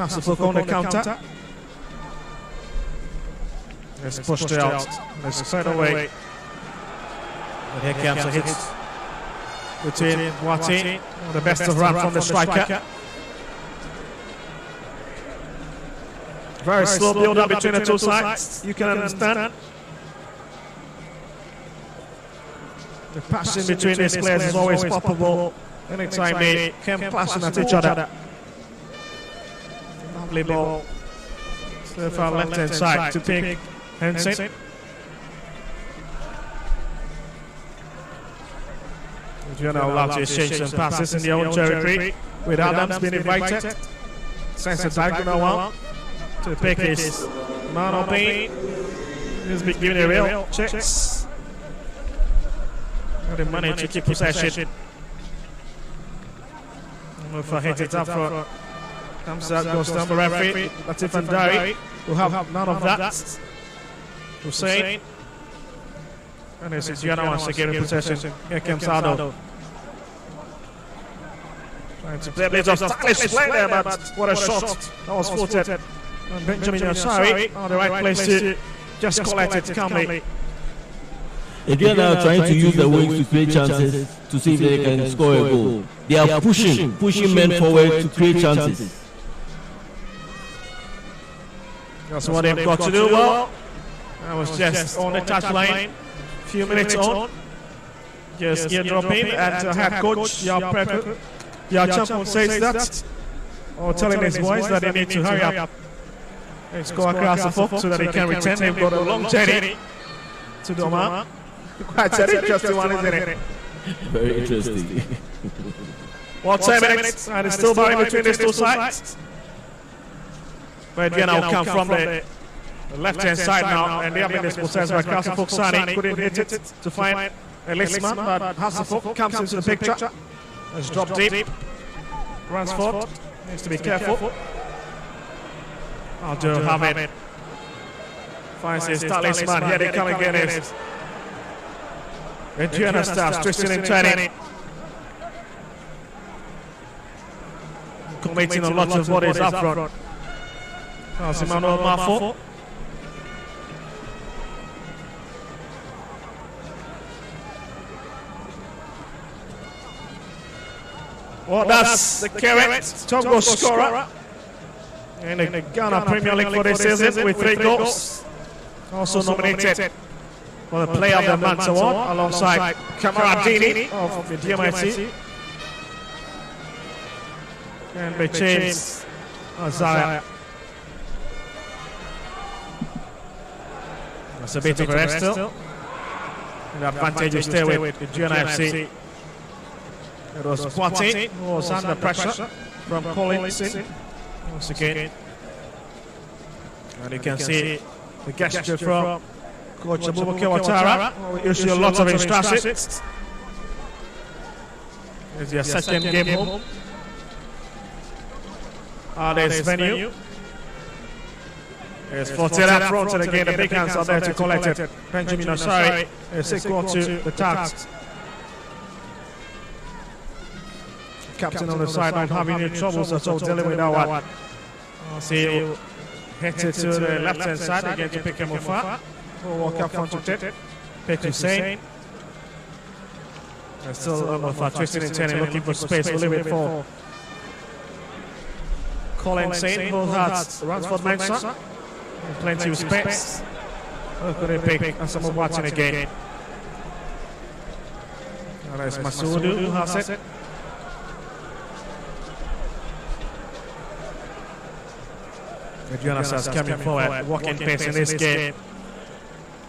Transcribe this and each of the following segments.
Has to focus on the counter. Let's push it out. Let's straight away. And here comes a hit between Wati. The best of run from the striker. Very slow build up between the two sides. You can understand. The passing between these players is always palpable. Anytime they can pass at each other. Lovely ball. Still from left hand side to pick Henson. Aduana allowed to exchange some passes in their own territory with Adams being invited. Sends a diagonal one to pick his man of pain. He's been giving a real checks. And they managed to keep possession. If I hit it up for comes out, goes down the referee. Latif and Dari will have none of that. Hussein. And this is Aduana once again in possession. Here comes Ado. Trying to play a bit of stylish play there, but what a shot. That was footed. And Benjamin Yashari on the right place to just collect it calmly. Aduana are trying to use the wings to create chances to see if they can score a goal. They are pushing men forward to create chances. That's what they've got to do. Well, that was just on the touchline. Few minutes on. Just eardropping at the head coach, Champion says that. Or telling his boys that they need to hurry up and go across the foot so that they can return. They've got a long journey to Doma. Quite an interesting one, isn't it? Very interesting. Well, 10 minutes, and it's still barring between these two sides. But Aduana will come from the left-hand side now, and they have been dispossessed by Hasselhoff. Sani couldn't hit it to find a Lisman, but Hasselhoff comes into the picture. Let's drop deep. Runs forward. Needs to be careful. I'll have it. Finds his talisman. Here they come again. Aduana starts twisting and turning. Committing a lot of bodies up front. That's Emmanuel Mafo. Well, that's the correct top goal scorer in the Ghana Premier League for this season with 3 goals. Also nominated for the Player of the Month award alongside Kamaradini of the DMIC and Bechains Azaya. That's a bit of a rest still. The advantage is still with the Aduana FC. It was Kwate who was under pressure from Collinson once again. And you can see the gesture from Coach Abubakar Ouattara. We issue a lot of instructions. It's your second game home at this venue. It's Fortera front, and again the big hands are there to collect it. Benjamin Osari is equal to the task. Captain on the sideline having any troubles at all dealing with that one. See, he'll hit it to the left hand side again to pick him off. We'll walk up front to it. Pick Hussein. And still almost twisting and turning, looking for space. We'll leave it for Colin Saint, who has Ransford Mensah. Plenty of space. Look at the pick, and someone watching again. There's Masudu who has it. Aduana starts coming forward, walking pace in this game.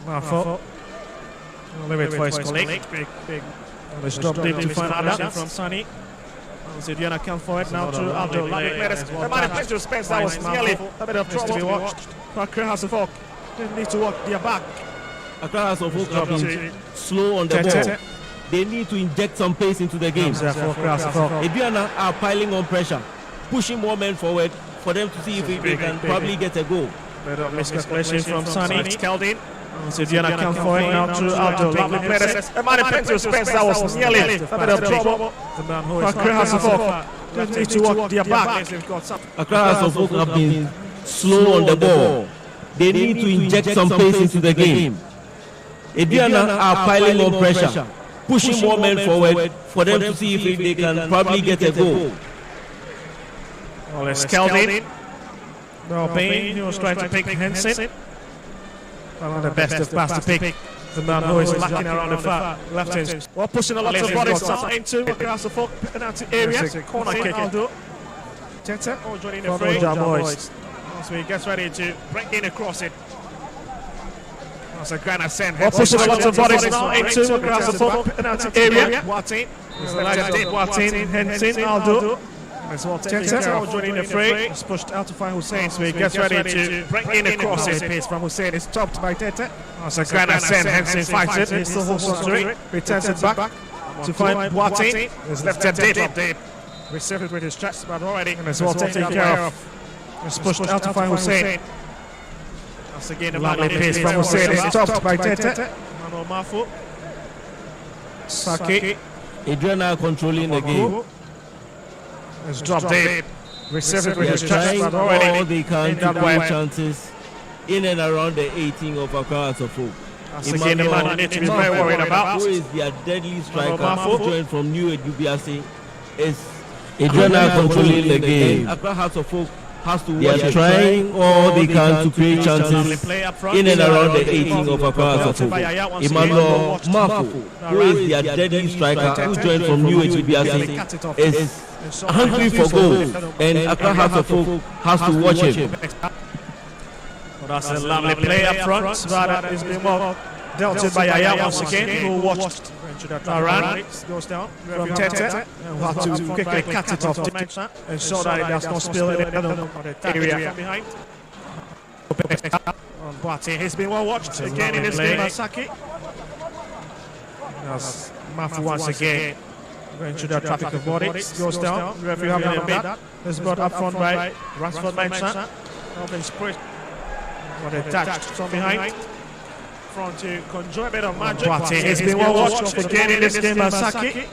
Mafo. Leave it for his colleague. Let's drop deep to find Adam from Sani. Aduana come forward now to Abdul. The man in plenty of space, that was nearly a bit of trouble to be watched. Accra Hasselhoff didn't need to walk their back. Accra Hasselhoff have been slow on the ball. They need to inject some pace into the game. Aduana are piling on pressure, pushing more men forward for them to see if they can probably get a goal. Bit of miscalculation from Sani. It's Keldin. So Aduana come for it now through Aldo. Lovely play. A man into space that was nearly a bit of trouble. Accra House of Folk need to walk their back. Accra House of Folk have been slow on the ball. They need to inject some pace into the game. Aduana are piling on pressure, pushing more men forward for them to see if they can probably get a goal. Well, it's Kelvin. Well, Bain, he was trying to pick Henson. One of the best of pass to pick. The man who is lacking around the far left hand. Well, pushing a lot of bodies into across the penalty area. Corner kick. Aldo. Tete joining the fray. So he gets ready to bring in a crossing. That's a grand ascent. Well, pushing a lot of bodies now into across the penalty area. Watin. Watin. Henson. Aldo. Tete joining the fray. It's pushed out to find Hussein, so he gets ready to bring in a crossing. Pace from Hussein is chopped by Tete. That's a grand ascent. Henson fights it. He still holds on to it. Returns it back to find Watin. His left hand did. Received it with his chest, but already and it's well taken care of. It's pushed out to find Hussein. That's again a lovely pace from Hussein. It's chopped by Tete. Manuel Mafu. Saki. Aduana controlling the game. It's dropped deep. Received it with his chest, Trying but all already they can to create chances in and around the 18 of Accra House of Folk. that's again the man you need to be very worried about. Who is their deadly striker? Mafu. Joined from New Edubiase is Aduana controlling the game. Accra House of Folk has to. They are trying all they can to create chances in and around the 18 of Accra House of Folk. Emmanuel Mafu, who is their deadly striker, who joined from New Edubiase, is hungry for goal, and Accra House of Folk has to watch him. Well, that's a lovely play up front, but it's been well dealt with by Yaya once again, who watched run, goes down from Tete, and will have to quickly cut it off to ensure that it does not spill in the area from behind. Boateng, he's been well watched again in this game by Saki. Yes, Mafu once again. Going through the traffic of bodies, goes down. The referee having a bit. It's brought up front by Ransford Mensah. Open sprint. What attached from behind. Front to conjure a bit of magic. Boateng has been well watched again in this game by Saki.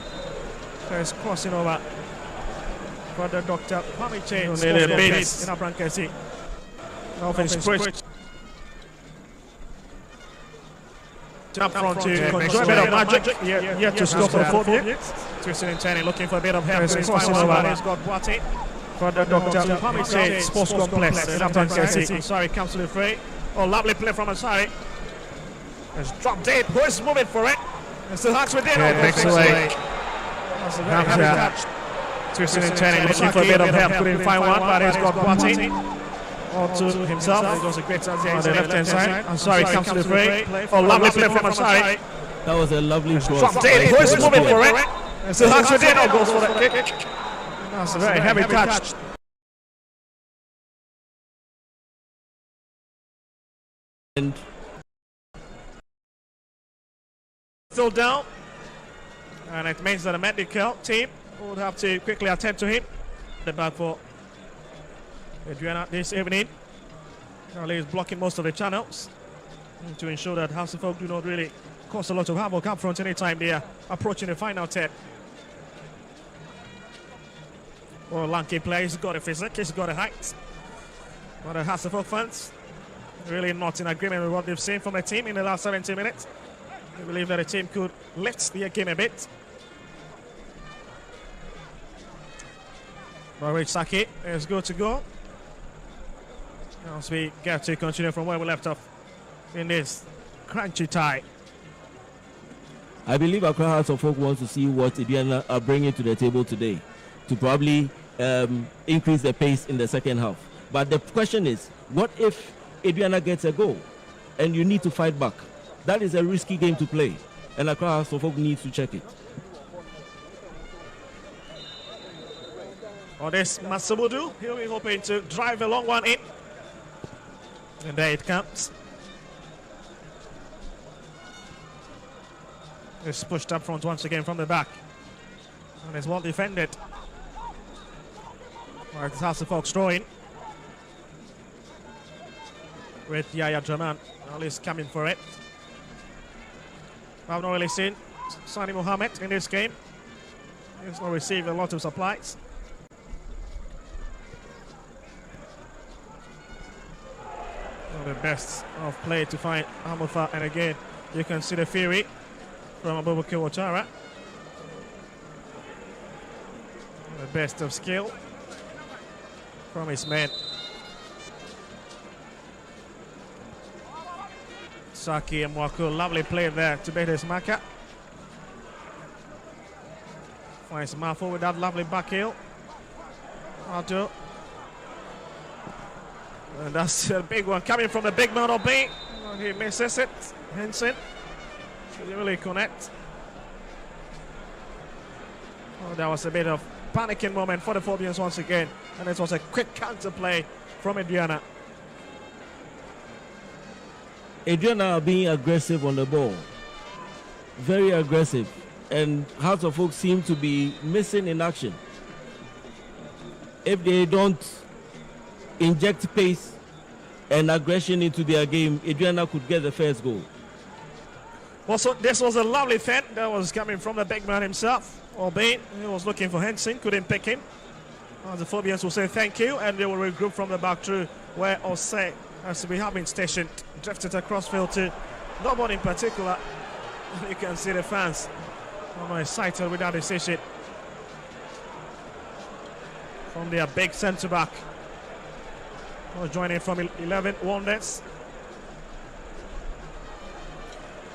There's crossing over for the Dr. Pamiche. Nearly a bit in Abrankesi. Open sprint. Up front to conjure a bit of magic. Yet to score for 4 minutes. Twisting and turning, looking for a bit of help. He's crossing over. He's got Boateng for the Dr. Pamiche Sports Complex in Abrankesi. Sorry, comes to the fray. Oh, lovely play from Asari. It's dropped deep. Who is moving for it? It's the Hawks within. Next away. That's a very heavy touch. Twisting and turning, looking for a bit of help. Couldn't find one, but he's got Boateng. All to himself. He goes a great chance on the left hand side. Ansari comes to the fray. Oh, lovely play from Ansari. That was a lovely cross. Dropped deep. Who is moving for it? It's the Hawks within. Oh, goes for the kick. That's a very heavy touch. And still down, and it means that the medical team would have to quickly attend to him. The back for Aduana this evening. Charlie is blocking most of the channels to ensure that House of Folk do not really cause a lot of havoc up front anytime they are approaching the final 10. Well, lanky player, he's got a physique, he's got a height. But the House of Folk fans really not in agreement with what they've seen from the team in the last 70 minutes. They believe that the team could lift the game a bit. But Saki is good to go. As we get to continue from where we left off in this crunchy tie. I believe Accra House of Folk wants to see what Aduana are bringing to the table today to probably increase the pace in the second half. But the question is, what if Aduana gets a goal and you need to fight back? That is a risky game to play, and Accra House of Folk needs to check it. On this Masamudu, he'll be hoping to drive a long one in. And there it comes. It's pushed up front once again from the back. And it's well defended. Right, it's House of Folk throwing. with Yaya Jaman. At least coming for it. I've not really seen Sani Mohammed in this game. He's not received a lot of supplies. One of the best of play to find Amufa, and again you can see the fury from Abubakar Ouattara. The best of skill from his men. Saki and Mwaku, lovely play there to beat his marker. Finds Mafo with that lovely back heel. Ado. And that's a big one coming from the big man of B. He misses it. Henson. Should he really connect? Oh, that was a bit of panicking moment for the Phobians once again. And it was a quick counter play from Aduana. Aduana being aggressive on the ball. Very aggressive. And Hearts of Oak seem to be missing in action. If they don't inject pace and aggression into their game, Aduana could get the first goal. Also, this was a lovely feint that was coming from the big man himself. Albeit he was looking for Henson, couldn't pick him. The Phobians will say thank you, and they will regroup from the back through where Osei has to be having stationed, drifted across field to nobody in particular. You can see the fans are excited with that decision from their big centre back. Joining from 11 Wonders.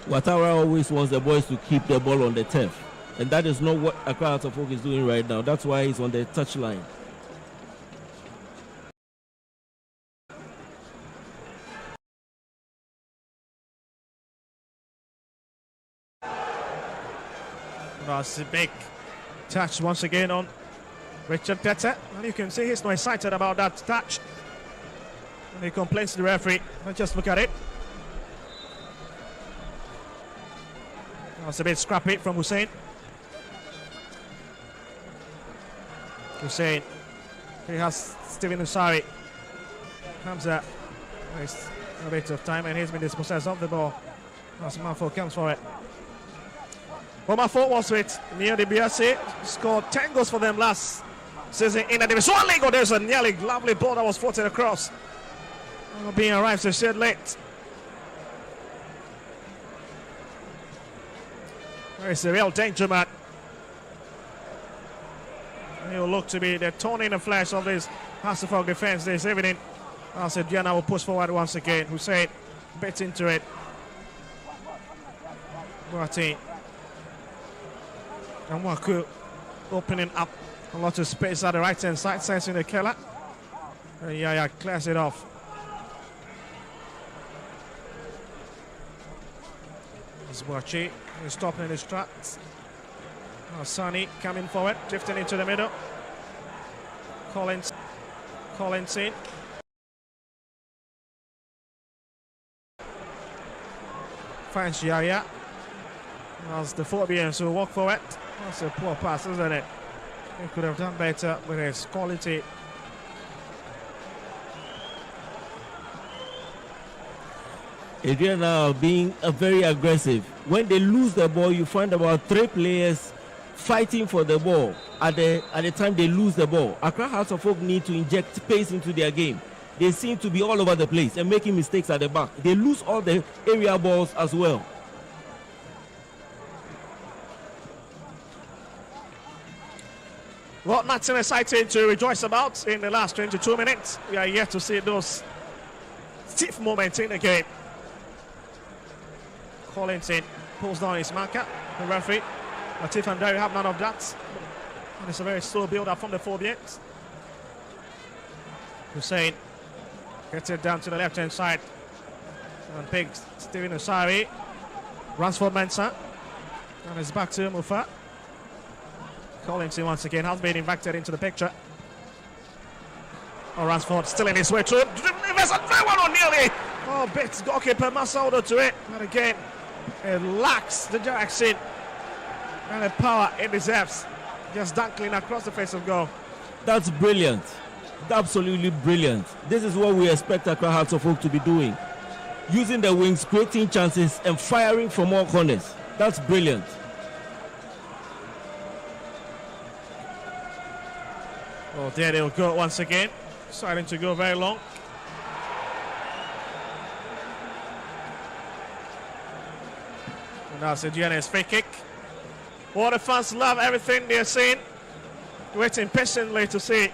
Ouattara always wants the boys to keep the ball on the turf. And that is not what Accra Hearts of Oak is doing right now. That's why he's on the touchline. That's a big touch once again on Richard Tete. And you can see he's not excited about that touch. And he complains to the referee. Let's just look at it. That's a bit scrappy from Hussein. Hussein. He has Steven Usari. Hamza wastes a bit of time and he's been dispossessed of the ball. As Mafo comes for it. Well, Mafo was with near the BRC. Scored 10 goals for them last season in the Division 1 League. Oh, there's a nearly lovely ball that was floated across. Being arrived to shed late. It's a real danger, man. He'll look to be the thorn in the flesh of this Hasselhoff defense this evening. As Aduana will push forward once again. Hussein bit into it. Boateng. And Mwaku opening up a lot of space at the right hand side, sensing the killer. And Yaya clears it off. Boateng is stopping in his tracks. Sani coming forward, drifting into the middle. Collins in. Finds Yaya. As the Phobians who walk forward. That's a poor pass, isn't it? He could have done better with his quality. Aduana being very aggressive. When they lose the ball, you find about 3 players fighting for the ball at the time they lose the ball. Accra Hearts of Oak need to inject pace into their game. They seem to be all over the place and making mistakes at the back. They lose all the area balls as well. Well, nothing exciting to rejoice about in the last 22 minutes. We are yet to see those stiff moments in the game. Collins in, pulls down his marker. The referee, Latif and Derry have none of that. And it's a very slow build-up from the Phobians. Hussein gets it down to the left-hand side. And big Steven Usari runs for Mensah. And it's back to Mufa. Collins in once again has been invited into the picture. Oh, Ransford still in his way through. There's a very one on nearly. Oh, bits goalkeeper Masaldo to it. And again, it lacks the direction and the power it deserves. Just dunkling across the face of goal. That's brilliant. absolutely brilliant. This is what we expect Accra Hearts of Oak to be doing. Using the wings, creating chances, and firing from all corners. That's brilliant. Well, there they'll go once again. Starting to go very long. And that's Aduana's free kick. All the fans love everything they're seeing. Waiting patiently to see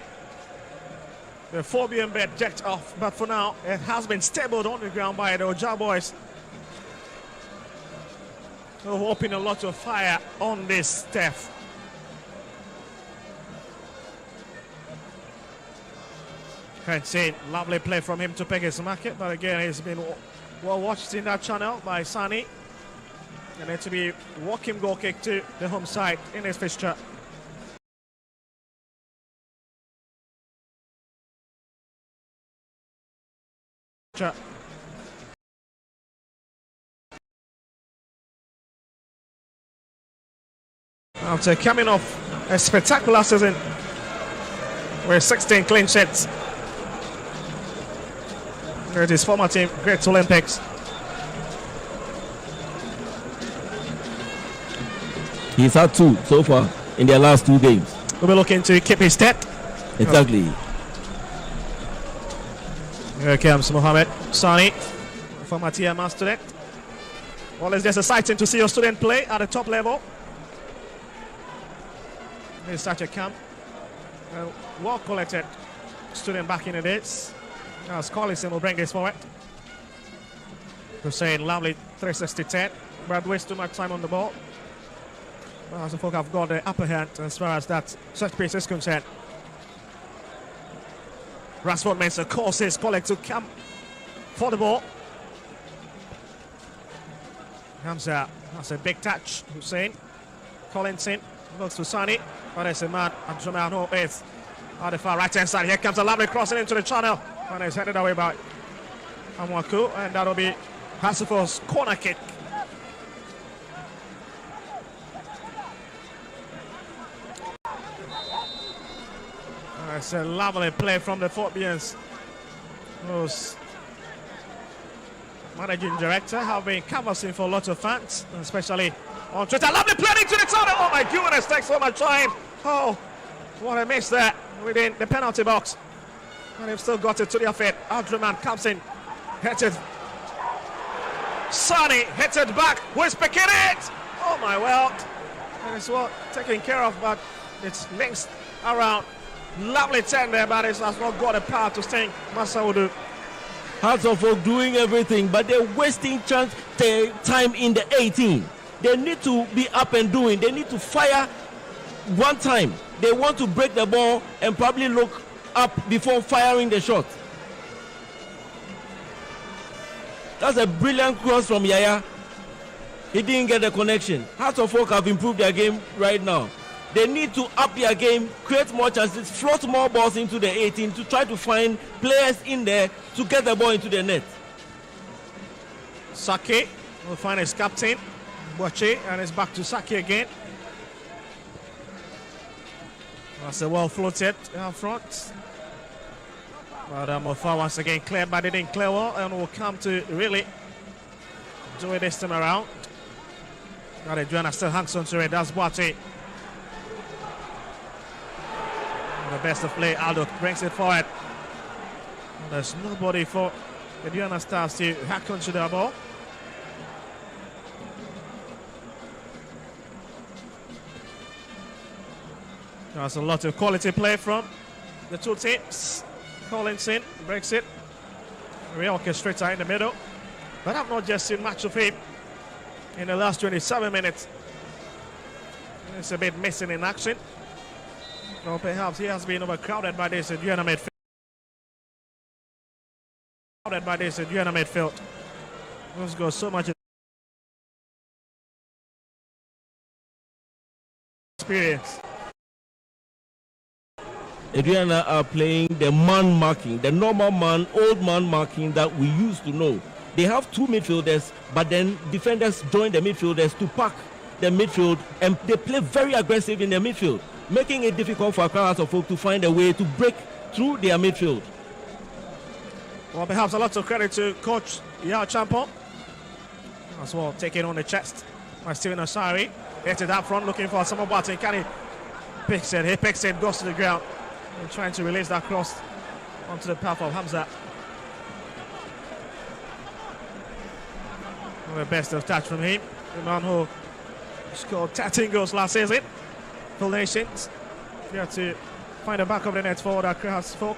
the Phobian bed jet off. But for now, it has been stabled on the ground by the Oja boys. So hoping a lot of fire on this Steph. Can't say lovely play from him to pick his market, but again, he's been well watched in that channel by Sani. And it to be walking goal kick to the home side in his fixture. After coming off a spectacular season with 16 clean sheets with his former team, Great Olympics. He's had 2 so far in their last 2 games. We'll be looking to keep his step. Exactly. Here comes Mohamed Sani, former TMR student. Well, it's just exciting to see your student play at the top level. He's such a calm, well collected student back in the days. As Collison will bring this forward. Hussein, lovely 360-10, but waste too much time on the ball. Well, as the folk have got the upper hand as far as that set piece is concerned. Rashford makes a course his colleague to come for the ball. Hamza, that's a big touch. Hussein, Collinson looks to Sani, but it's a man. Aduana is on the far right hand side. Here comes a lovely crossing into the channel, and it's headed away by Amwaku, and that'll be Hasifo's corner kick. It's a lovely play from the Phobians, whose managing director have been canvassing for lots of fans, especially on Twitter. Lovely play into the tunnel. Oh my goodness, takes so much time. Oh, what a miss there within the penalty box. And they've still got it to their feet. Aldriman comes in, hits it. Sani hits it back. Who's picking it? Oh my word. And it's well taken care of, but it's links around. Lovely turn there, but it has not got the power to sting Masaudu. Hearts of Oak doing everything, but they're wasting time in the 18. They need to be up and doing. They need to fire one time. They want to break the ball and probably look up before firing the shot. That's a brilliant cross from Yaya. He didn't get the connection. Hearts of Oak have improved their game right now. They need to up their game, create more chances, float more balls into the 18 to try to find players in there to get the ball into the net. Saki will find his captain, Boche, and it's back to Saki again. That's a well floated out front. But Mofa once again cleared, but they didn't clear well, and will come to really do it this time around. Now the Aduana still hangs on to it. That's Boche. The best of play, Aldo brings it forward. There's nobody for the Aduana Stars to hack onto the ball. There's a lot of quality play from the two teams. Collinson breaks it. Reorchestrator in the middle. But I've not just seen much of him in the last 27 minutes. It's a bit missing in action. Or perhaps he has been overcrowded by this Aduana midfield. Let's go so much experience. Aduana are playing the man marking, the normal man, old man marking that we used to know. They have 2 midfielders, but then defenders join the midfielders to pack the midfield, and they play very aggressive in the midfield, making it difficult for Accra Hearts of Oak to find a way to break through their midfield. Well, perhaps a lot of credit to Coach Yao Champo as well, taking on the chest by Steven Osari. Hit it up front, looking for Samuel Boateng. Can he picks it? He picks it, goes to the ground, and trying to release that cross onto the path of Hamza. One of the best of touch from him. The man who scored 13 goals last season. Full Nations. He had to find the back of the net for that crowd's folk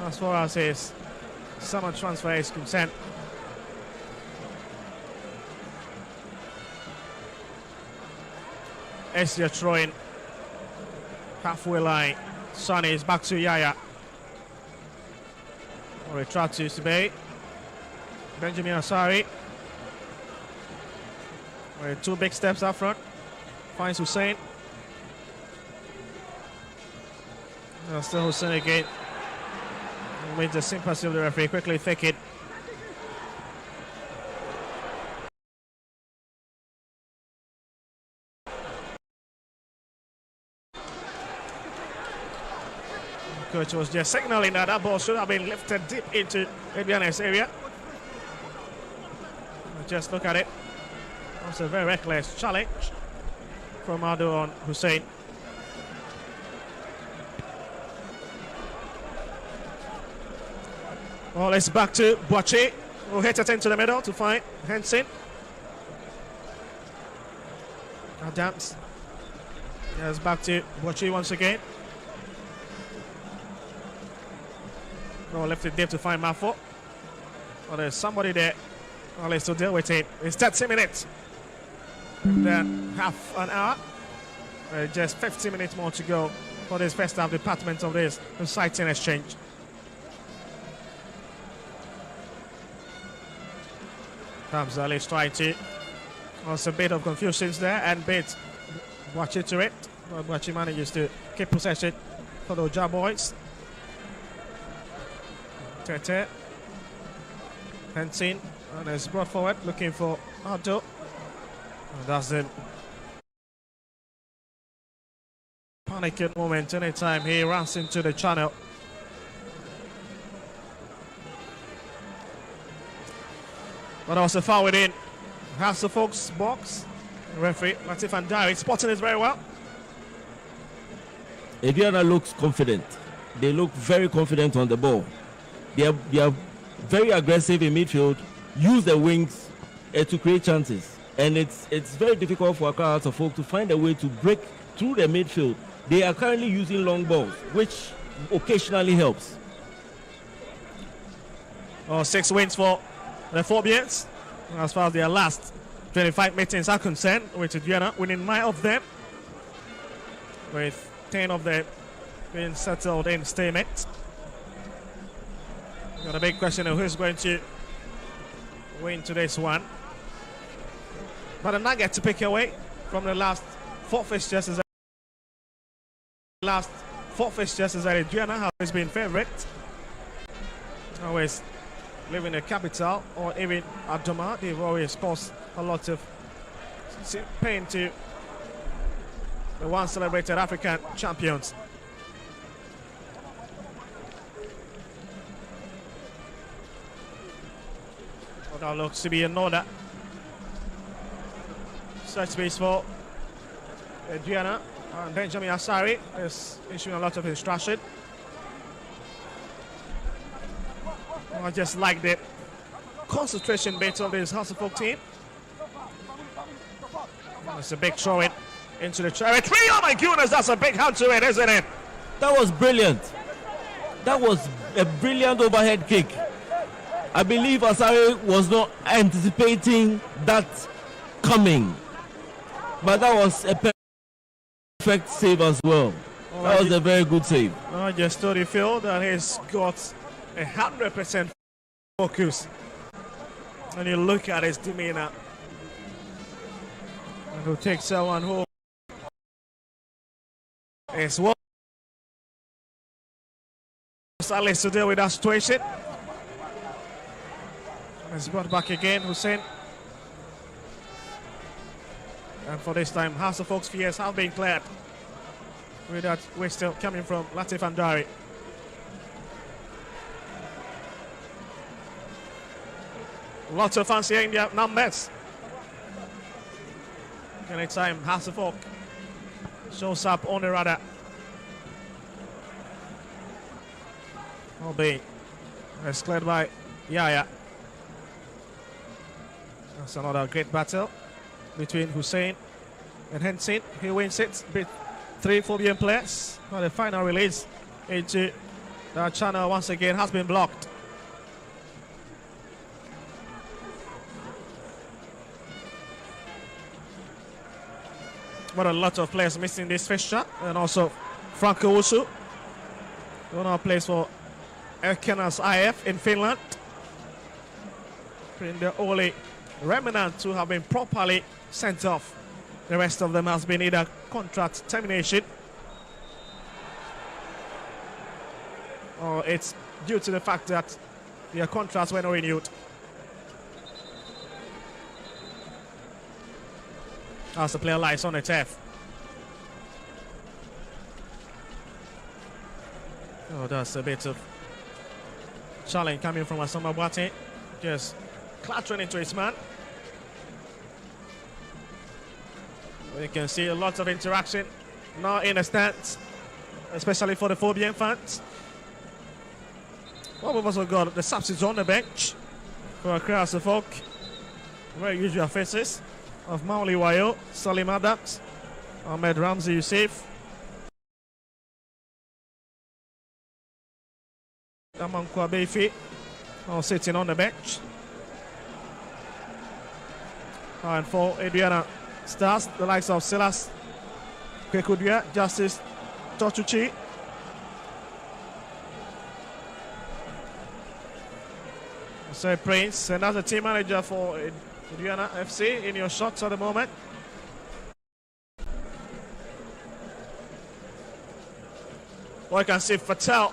as far as his summer transfer is concerned. Estia throwing halfway line. Sonny is back to Yaya. Or a try to Sibay. Benjamin Asari. With 2 big steps up front. Finds Hussein. Still Hussein again. With the sympathy of the referee, quickly fake it. Coach was just signaling that that ball should have been lifted deep into Aduana's area. Just look at it. That's a very reckless challenge from Aduana Hussein. Well, it's back to Boache, who hit it into the middle to find Henson. Adams. Yes, back to Boache once again. No, left it deep to find Mafo. Well, there's somebody there. Well, let's to deal with it. It's 30 minutes. Then half an hour. Just 15 minutes more to go for this first half department of this exciting exchange. Hamza is trying to. There's a bit of confusions there and bit Boache to it. But Boache manages to keep possession for the Ojah boys. Tete. Hensin. And it's brought forward looking for Ado. And that's the panicking moment anytime he runs into the channel. But also foul within House of Folks box. The referee Latif Andari spotting it very well. Aduana looks confident. They look very confident on the ball. They are very aggressive in midfield. Use the wings to create chances, and it's very difficult for Accra Hearts of Oak to find a way to break through the midfield. They are currently using long balls, which occasionally helps. 6 wins for the Phobians as far as their last 25 meetings are concerned, with Aduana winning 9 of them, with 10 of them being settled in stalemate. Got a big question of who's going to win today's one. But a nugget to pick away from the last 4 fixtures is that Aduana has been favourite. Always living the capital or even at Doma. They've always caused a lot of pain to the once celebrated African champions. Well, that looks to be another search space for Aduana, and Benjamin Asari is issuing a lot of instruction. I just like the concentration bit of this House of Folk team. It's a big throw in into the territory. Oh my goodness, that's a big hand to it, isn't it? That was brilliant. That was a brilliant overhead kick. I believe Asari was not anticipating that coming, but that was a perfect save as well. That was a very good save. I just thought you feel that he's got 100% focus. And you look at his demeanor, and he'll take someone who is well to deal with that situation. It's brought back again, Hussein. And for this time, House of Folks fears have been cleared. With that whistle coming from Latif Andari. Lots of fans here in their numbers. Anytime Hasselhoff shows up on the radar. Obey. It's cleared by Yaya. That's another great battle between Hussein and Hensin. He wins it. Beat 3 Phobian players. But the final release into the channel once again has been blocked. But a lot of players missing this fixture. And also Franco Usu, who now plays for Erkenas IF in Finland. In the only remnant who have been properly sent off. The rest of them has been either contract termination or it's due to the fact that their contracts were not renewed. As the player lies on the turf. Oh, that's a bit of challenge coming from Asama Boate. Just clattering into his man. You can see a lot of interaction now in the stands, especially for the Phobian fans. Well, we've also got the substitutes on the bench for across the folk. Very usual faces of Mauli Wayo, Salim Adams, Ahmed Ramzi Youssef, Amankwa Beifi, all sitting on the bench. And for Aduana Stars, the likes of Silas Kwekudua, Justice Tochuchi, Sir Prince, and as a team manager for Aduana FC in your shots at the moment. Well, you can see Fatal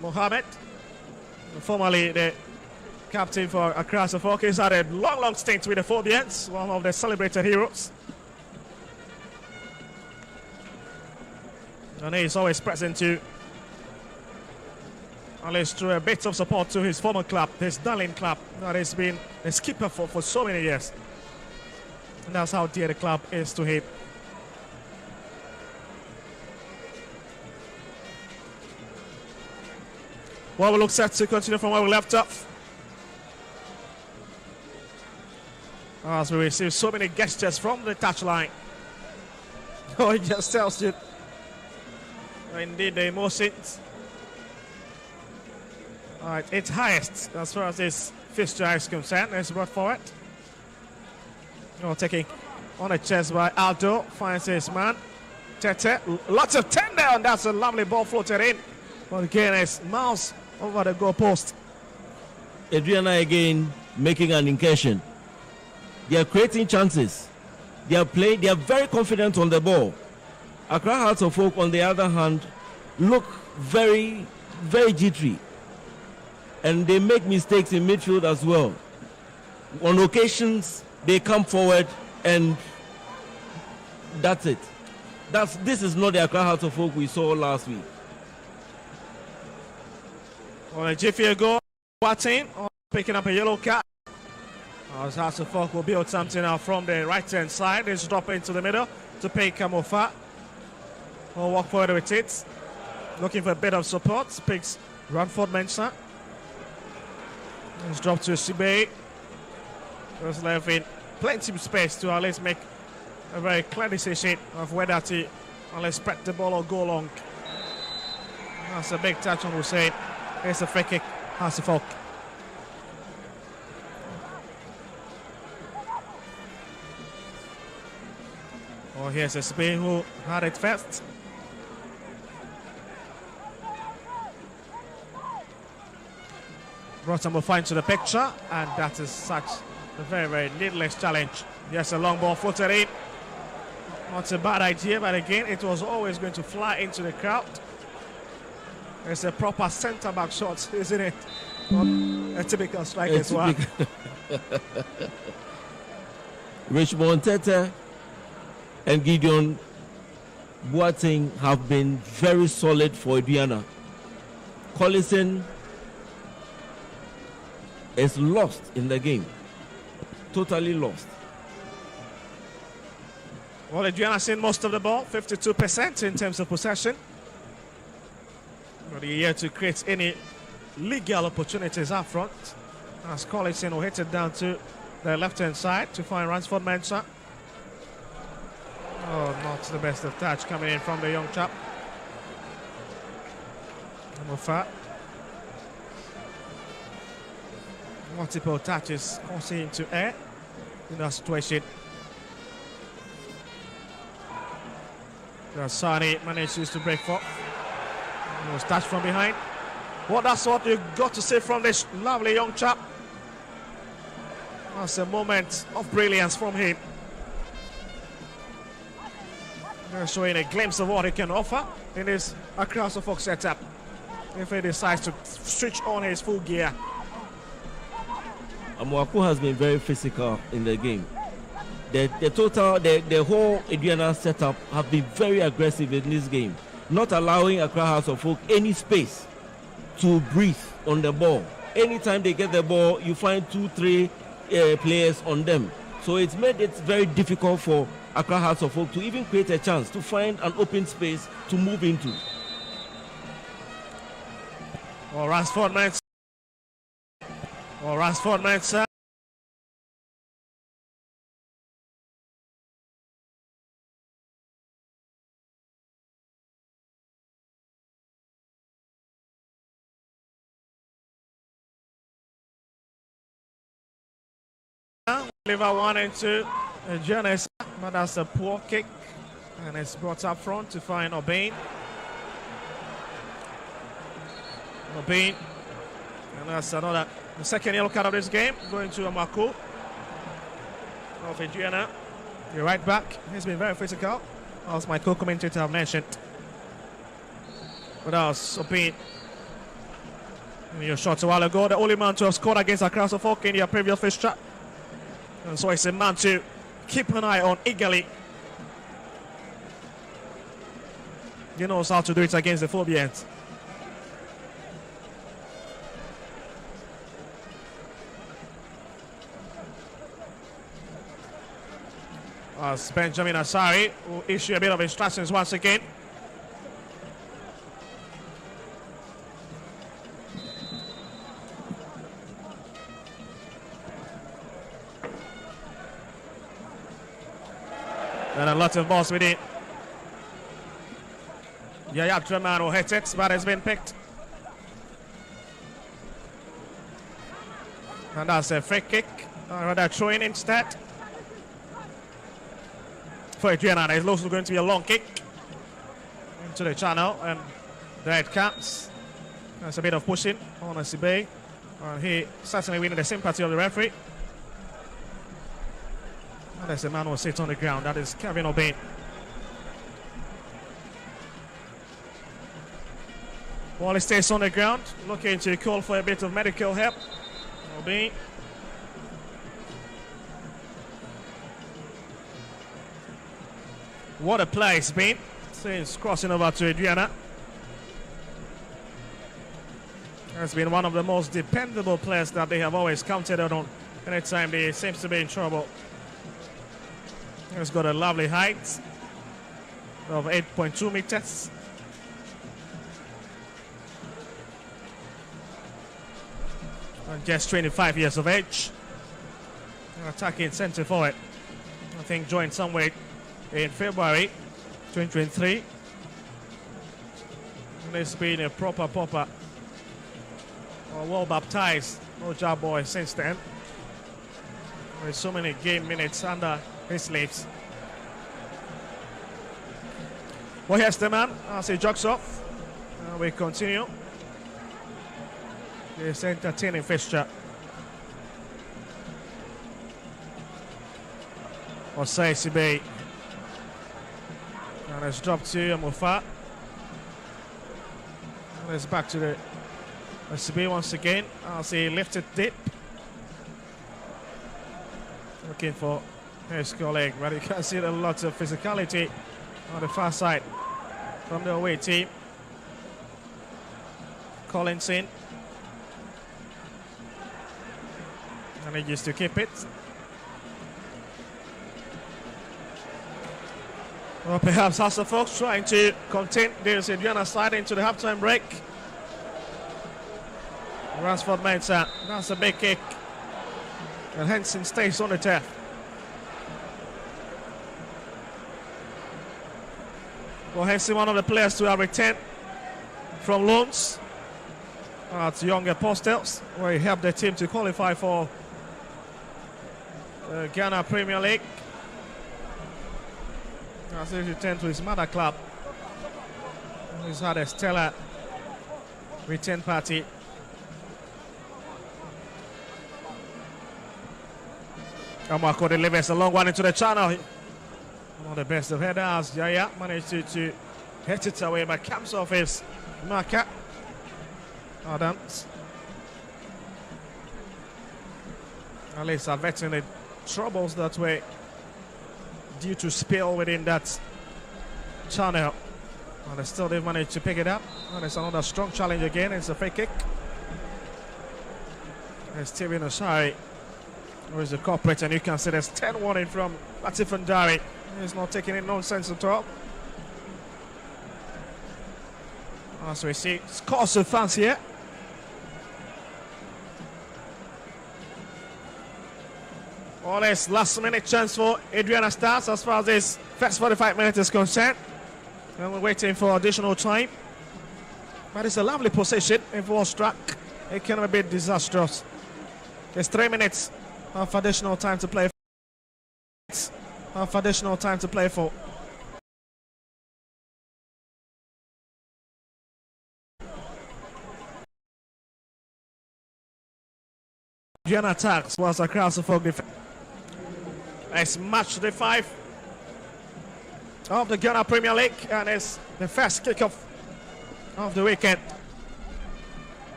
Mohammed, formerly the captain for Accra Suffolk, has had a long stint with the Phobians, one of the celebrated heroes. And he's always present to, at least through a bit of support to his former club, his darling club, that has been a skipper for so many years. And that's how dear the club is to him. Well, we look set to continue from where we left off. As we receive so many gestures from the touchline. Oh, it just tells you indeed the emotions. All right, it's highest as far as this fixture is concerned. It's brought forward. Oh, taking on a chest by Aldo, finds his man. Tete, lots of tender, and that's a lovely ball floated in. But again, it's mouse over the goal post. Aduana again making an incursion. They are creating chances. They are playing. They are very confident on the ball. Accra Hearts of Oak, on the other hand, look very jittery. And they make mistakes in midfield as well. On occasions, they come forward and that's it. This is not the Accra Hearts of Oak we saw last week. Well, a jiffy ago, Watson picking up a yellow card. As Hearts of Oak will build something now from the right-hand side. Let's drop into the middle to pay Kamofa. We'll walk forward with it. Looking for a bit of support. Picks Ranford Mensah. Let's drop to Sibe. Just leaving plenty of space to at least make a very clear decision of whether to unless spread the ball or go long. That's a big touch on Hussein. It's a free kick. Hearts of Oak. Oh, here's a Spain who had it first. Brought some fine to the picture, and that is such a very needless challenge. Yes, a long ball floated in. Not a bad idea, but again, it was always going to fly into the crowd. It's a proper centre-back shot, isn't it? Not a typical striker's one. Richmond Tete and Gideon Boateng have been very solid for Aduana. Collison is lost in the game. Totally lost. Well, Aduana seen most of the ball, 52% in terms of possession. But here to create any legal opportunities up front. As Collinson will hit it down to the left-hand side to find Ransford Mensah. Oh, not the best of touch coming in from the young chap. Mofa. Multiple touches causing him to err in that situation. Sani manages to break for. It was touched from behind. Well, that's what you got to say from this lovely young chap. That's a moment of brilliance from him. Showing a glimpse of what he can offer in his across the Fox setup. If he decides to switch on his full gear. Amwaku has been very physical in the game. The whole Aduana setup have been very aggressive in this game, not allowing Accra House of Folk any space to breathe on the ball. Anytime they get the ball, you find 2-3 players on them. So it's made it very difficult for Accra House of Folk to even create a chance to find an open space to move into. Well, Ransford Mensah. Liver 1 and 2. Jonas, but that's a poor kick. And it's brought up front to find Obane. And that's the second yellow card of this game, going to Amaku of Aduana. You're right back. He's been very physical, as my co-commentator have mentioned. But that was Obane. Your shots a while ago, the only man to have scored against Accra House of Folk in your previous fixture. And so it's a man to keep an eye on eagerly. He knows how to do it against the Phobians. As Benjamin Asari will issue a bit of instructions once again. And a lot of balls with it. Yaya Draman will hit it, but it's been picked. And that's a free kick, or rather throw-in instead. For Aduana, it's also going to be a long kick into the channel, and there it comes. There's a bit of pushing on Asibe, and he certainly winning the sympathy of the referee. And there's a man who sits on the ground, that is Kevin Obane. While he stays on the ground, looking to call for a bit of medical help. Obane. What a play it's been since crossing over to Aduana. Has been one of the most dependable players that they have always counted on anytime they seems to be in trouble. He's got a lovely height of 8.2 meters. And just 25 years of age. An attacking centre forward. I think joined somewhere in February 2023. And it's been a proper well baptized Oja boy since then. With so many game minutes under his sleeves. Well, here's the man as he jogs off. We continue this entertaining fixture. Osei Sibe. And it's dropped to Amufa. And it's back to the Sibe once again as he lifted deep. Looking for his colleague, but you can see a lot of physicality on the far side from the away team. Collins in. Manages to keep it. Well, perhaps Hustle Fox trying to contain this Aduana side into the halftime break. Ransford makes that. That's a big kick. And Henson stays on the turf. Well, Henson, one of the players to have returned from loans at Younger Postels, where he helped the team to qualify for the Ghana Premier League. As he returned to his mother club. He's had a stellar return party. Amako delivers a long one into the channel. One of the best of headers. Yaya managed to hit it away, but comes off his marker. Adams. At least averting the troubles that way due to spill within that channel. And they still they've managed to pick it up. And it's another strong challenge again. It's a free kick. It's Steven Osari, who is the culprit, and you can see there's 10 warning from Latif Ndari. He's not taking it nonsense at all. As we see, scores of fans here. All this last minute chance for Aduana Stars as far as this first 45 minutes is concerned. And we're waiting for additional time. But it's a lovely position. If ball struck, it can be a bit disastrous. There's 3 minutes of additional time to play. For. Aduana attacks was across the folk defense. It's Matchday 5 of the Ghana Premier League, and it's the first kickoff of the weekend.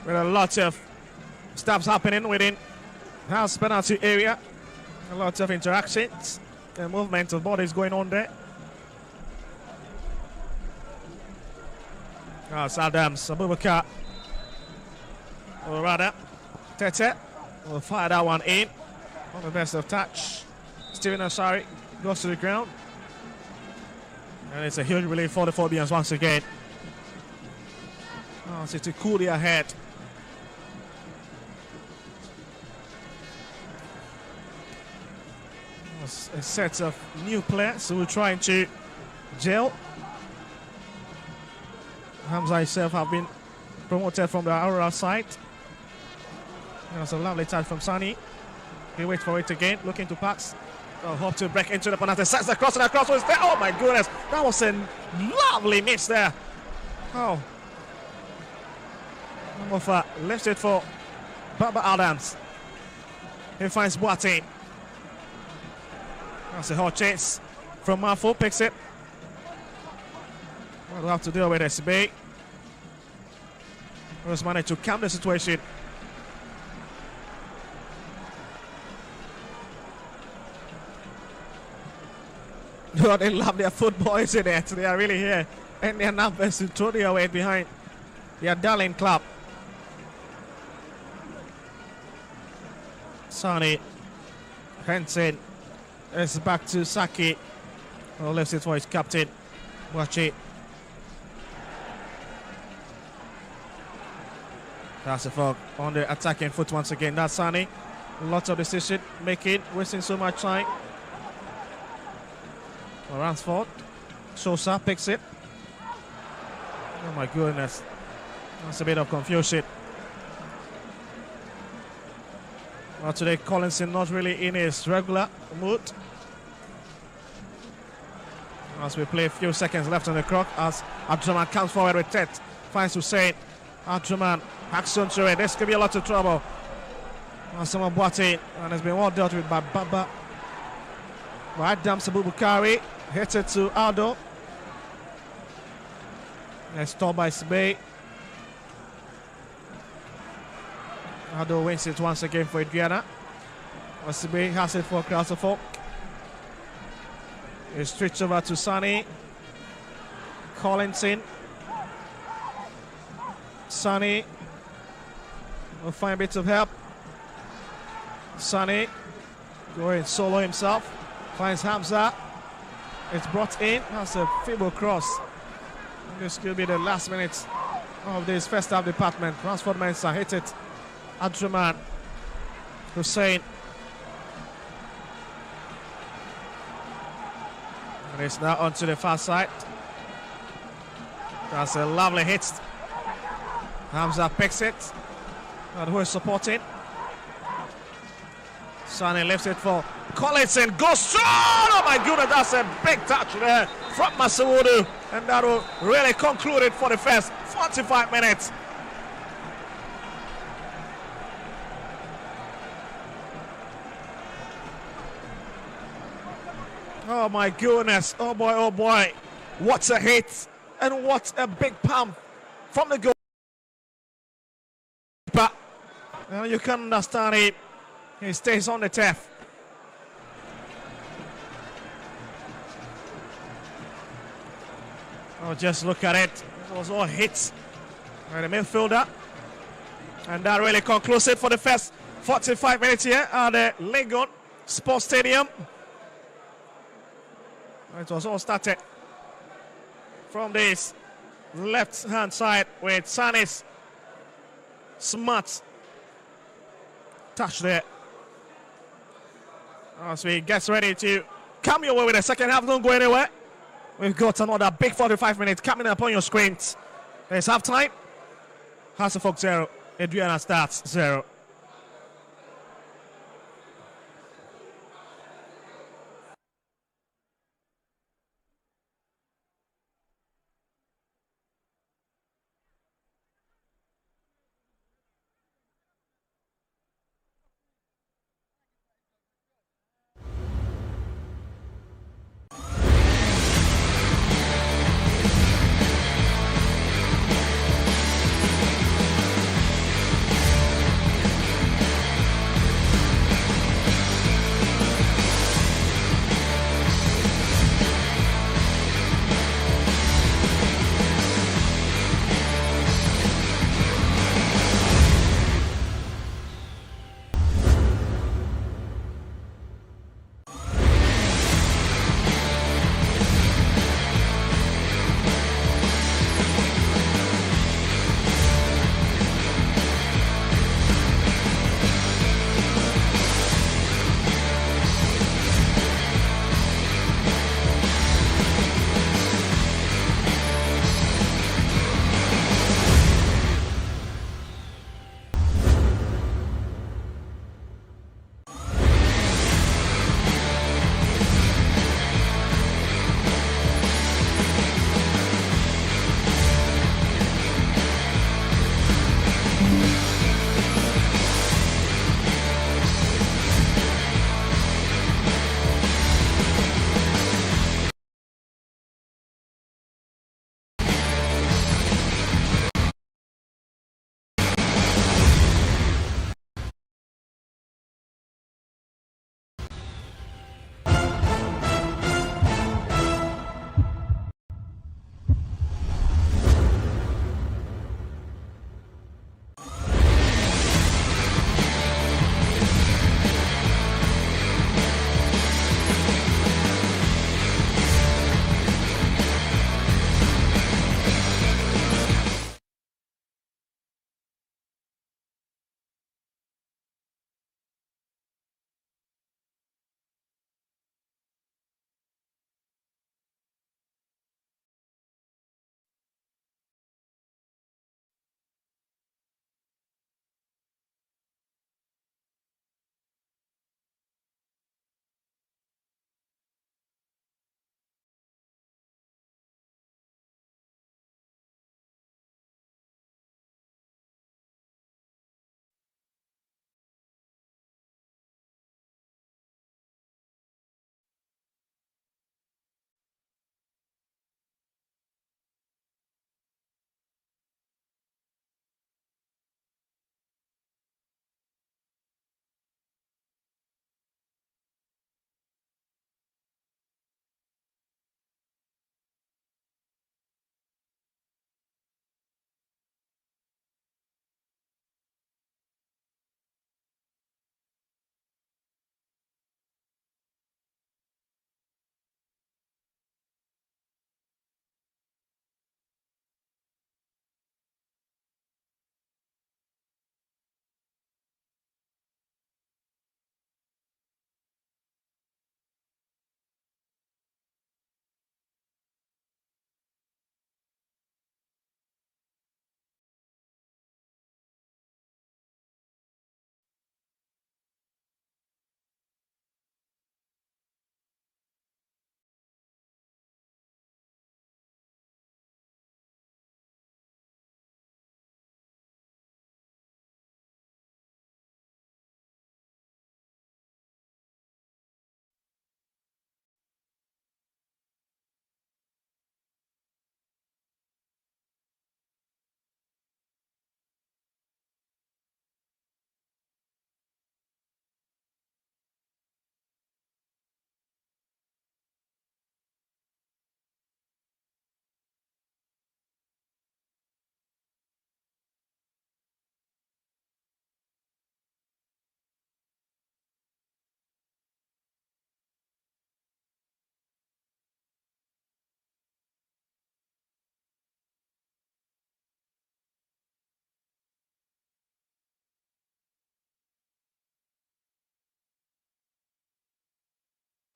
With a lot of stuff happening within house penalty area. A lot of interactions and movement of bodies going on there. Adams, Abubakar, or rather, Tete will fire that one in. On the best of touch. Steven Osari goes to the ground. And it's a huge relief for the Phobians once again. So to cool their head. A set of new players who are trying to gel. Hamza himself have been promoted from the Aurora side. That's a lovely touch from Sani. He waits for it again, looking to pass. Hope to break into the penalty. Sets the cross and the cross was there. Oh my goodness, that was a lovely miss there. Oh. Mofa lifts it for Baba Adams. He finds Boateng. That's a hot chase from Marfo, picks it. We'll have to deal with SB. Who's managed to calm the situation. Oh, they love their football, isn't it? They are really here. And their numbers to throw their weight behind their darling club. Sani. Henson. It's back to Saki. Oh, lifts it for his captain. Watch it. That's a fog on the attacking foot once again. That's Sani. Lots of decision making, wasting so much time. Ransford. Sosa picks it. Oh my goodness. That's a bit of confusion. Well, today Collinson not really in his regular mood. As we play a few seconds left on the clock, as Abdurrahman comes forward with Tet. Finds Hussein. Abdurrahman hacks onto it. This could be a lot of trouble. Someone Boateng, and has been well dealt with by Baba. Right, Adams Abubakari. Hits it to Aldo. And stopped by Sbey. Aldo wins it once again for Aduana. Sbey has it for Krasofok. It's switched over to Sani. Collinson. Sani. will find bits of help. Sane going solo himself. Finds Hamza. It's brought in. That's a feeble cross. This could be the last minute of this first half department. Ransford Mensah hit it. Aduana. Hussein. And it's now onto the far side. That's a lovely hit. Hamza picks it. And who is supporting? Sane lifts it for Collins and goes strong! Oh my goodness, that's a big touch there from Masawudu. And that will really conclude it for the first 45 minutes. Oh my goodness, oh boy, what a hit and what a big pump from the goal. But you can understand it, he stays on the turf. Oh, just look at it, it was all hits by the midfielder. And that really concludes it for the first 45 minutes here at the Legon Sports Stadium. It was all started from this left-hand side with Sane's smart touch there. As we get ready to come your way with the second half, don't go anywhere. We've got another big 45 minutes coming up on your screens. There's half time. Hasselhoff 0, Aduana starts 0.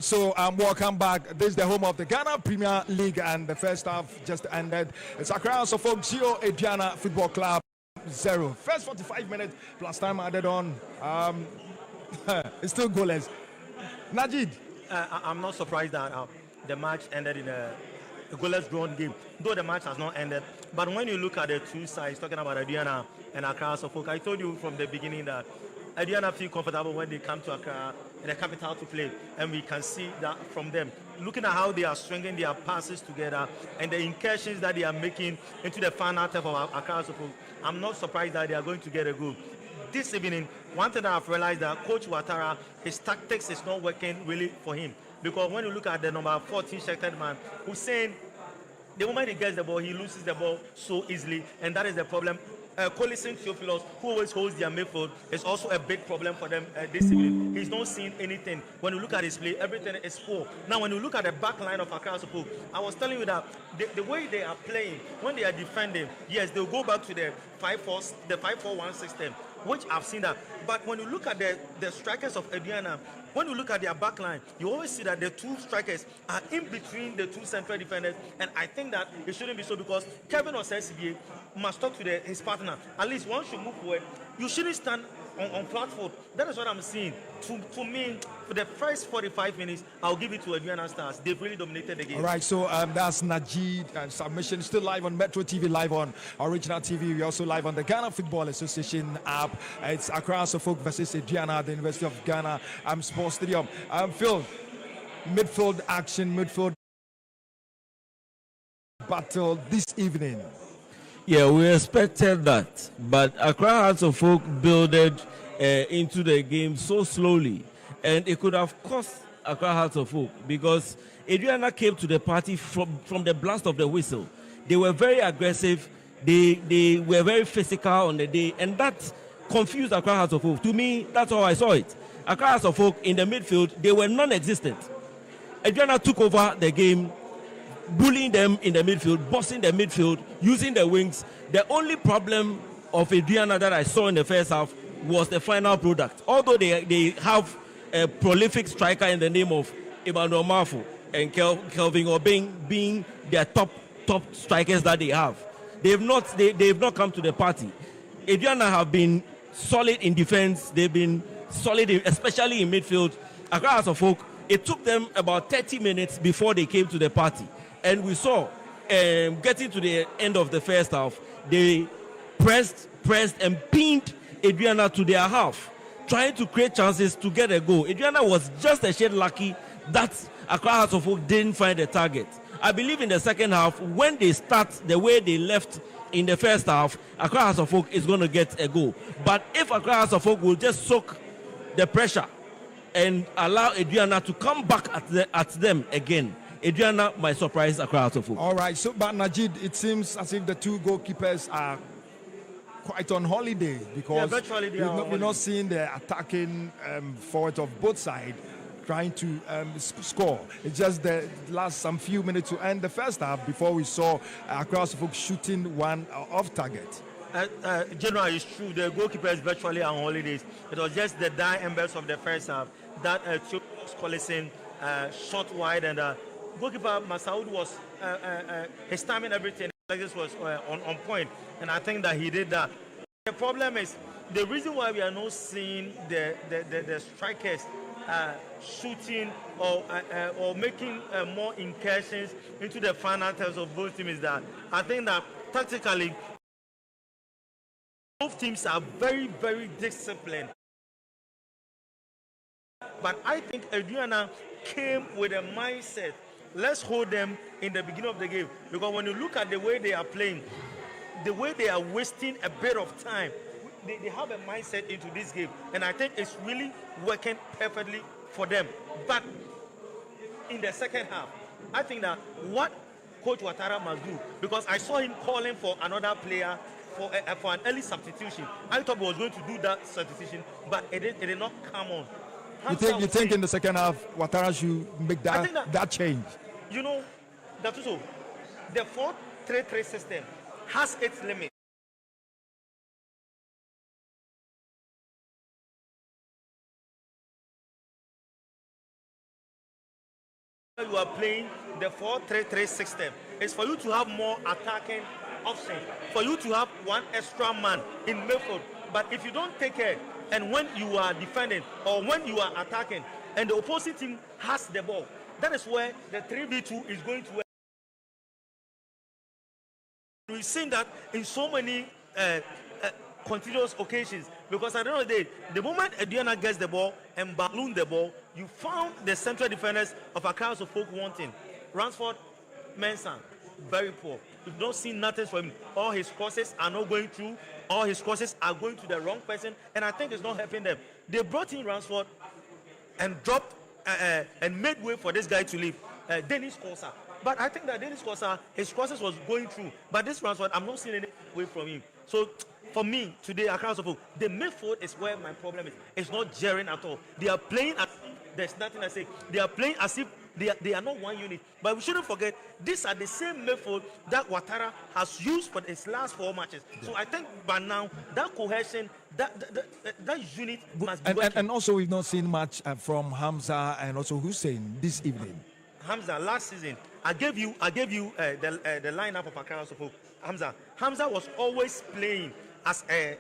So welcome back. This is the home of the Ghana Premier League, and the first half just ended. It's Accra House of Folk 0, Aduana Football Club 0. First 45 minutes plus time added on. It's still goalless. Najid. I'm not surprised that the match ended in a goalless drawn game, though the match has not ended. But when you look at the two sides, talking about Aduana and Accra House of Folk, I told you from the beginning that Aduana feel comfortable when they come to Accra, in the capital, to play, and we can see that from them. Looking at how they are stringing their passes together and the incursions that they are making into the final half of Accra House of Folk, I'm not surprised that they are going to get a goal. This evening, one thing that I've realized that Coach Ouattara, his tactics is not working really for him. Because when you look at the number 14 shirted man, Hussein, the moment he gets the ball, he loses the ball so easily, and that is the problem. Collison Theophilus, who always holds their midfield, is also a big problem for them this evening. He's not seeing anything. When you look at his play, everything is poor. Now, when you look at the back line of Accra House, I was telling you that the way they are playing, when they are defending, yes, they'll go back to the 5-4-1 system, which I've seen that. But when you look at the strikers of Aduana, when you look at their back line, you always see that the two strikers are in between the two central defenders, and I think that it shouldn't be so, because Kevin Osei must talk to his partner. At least one should move forward. You shouldn't stand on flat foot. That is what I'm seeing. To me, for the first 45 minutes, I'll give it to Aduana Stars. They've really dominated the game. All right, so that's Najid submission. Still live on Metro TV, live on Original TV. We're also live on the Ghana Football Association app. It's Accra House of Folk versus Aduana at the University of Ghana Sports Stadium. Phil, midfield action, midfield battle this evening. Yeah, we expected that, but Accra House of Folk builded into the game so slowly, and it could have cost Accra House of Folk, because Aduana came to the party from the blast of the whistle. They were very aggressive, they were very physical on the day, and that confused Accra House of Folk. To me, that's how I saw it. Accra House of Folk in the midfield, they were non-existent. Aduana took over the game, bullying them in the midfield, bossing the midfield, using the wings. The only problem of Aduana that I saw in the first half was the final product. Although they have a prolific striker in the name of Emmanuel Marfo and Kelvin Obeng being their top strikers that they have, they've not come to the party. Aduana have been solid in defense. They've been solid, especially in midfield. Accra House of Folk, it took them about 30 minutes before they came to the party. And we saw, getting to the end of the first half, they pressed and pinned Aduana to their half, trying to create chances to get a goal. Aduana was just a shade lucky that Accra House of Folk didn't find a target. I believe in the second half, when they start the way they left in the first half, Accra House of Folk is going to get a goal. But if Accra House of Folk will just soak the pressure and allow Aduana to come back at them again, Aduana might surprise Accra House of Folk. All right, so but Najid, it seems as if the two goalkeepers are quite on holiday, because we're not seeing the attacking forward of both sides trying to score. It's just the last few minutes to end the first half before we saw Accra House of Folk shooting one off target. General, it's true. The goalkeeper is virtually on holidays. It was just the dying embers of the first half that Collison shot wide, and goalkeeper Masaoud was his timing, everything like this was on point, and I think that he did that. The problem is the reason why we are not seeing the strikers shooting or making more incursions into the final thirds of both teams is that I think that tactically both teams are very, very disciplined. But I think Aduana came with a mindset, let's hold them in the beginning of the game. Because when you look at the way they are playing, the way they are wasting a bit of time, they have a mindset into this game. And I think it's really working perfectly for them. But in the second half, I think that what Coach Ouattara must do, because I saw him calling for another player for an early substitution. I thought he was going to do that substitution, but it did not come on. You think in the second half, Ouattara should make that change? You know, that's also the 4-3-3 system has its limit. You are playing the 4-3-3 system. It's for you to have more attacking options, for you to have one extra man in midfield. But if you don't take care, and when you are defending or when you are attacking, and the opposite team has the ball, that is where the 3-2 is going to work. We've seen that in so many continuous occasions, because at the end of the day, the moment Aduana gets the ball and balloon the ball, you found the central defenders of Accra Folk wanting. Ransford Mensah, very poor. You've not seen nothing from him. All his crosses are not going through. All his crosses are going to the wrong person, and I think it's not helping them. They brought in Ransford and dropped and made way for this guy to leave, Dennis Kosa. But I think that Dennis Kosa, his crosses was going through. But this Ransford, I'm not seeing any way from him. So for me, today, Accra Folk, the midfield is where my problem is. It's not jarring at all. They are playing as if there's nothing I say. They are playing as if they are not one unit. But we shouldn't forget, these are the same midfield that Ouattara has used for his last 4 matches. Yeah. So I think by now, that cohesion, that unit must be working. And also, we've not seen much from Hamza and also Hussein this evening. Hamza, last season, I gave you the lineup of Accra Folk. Hamza was always playing as a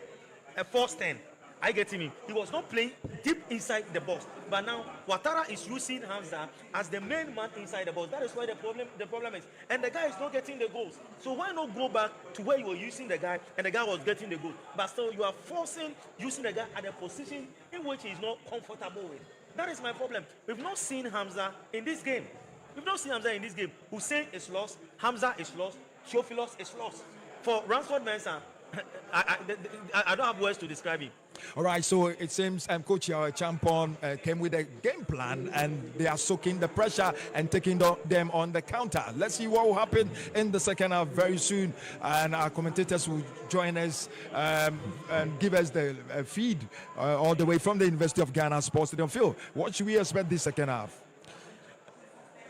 false 10. I get him. He was not playing deep inside the box. But now Ouattara is using Hamza as the main man inside the box. That is why the problem is. And the guy is not getting the goals. So why not go back to where you were using the guy and the guy was getting the goal? But still you are forcing using the guy at a position in which he is not comfortable with. That is my problem. We've not seen Hamza in this game. Hussein is lost. Hamza is lost. Theophilus is lost. For Ransford Mensah, I don't have words to describe him. All right, so it seems Coach Champon came with a game plan, and they are soaking the pressure and taking them on the counter. Let's see what will happen in the second half very soon, and our commentators will join us and give us the feed all the way from the University of Ghana Sports Stadium. Phil, what should we expect this second half?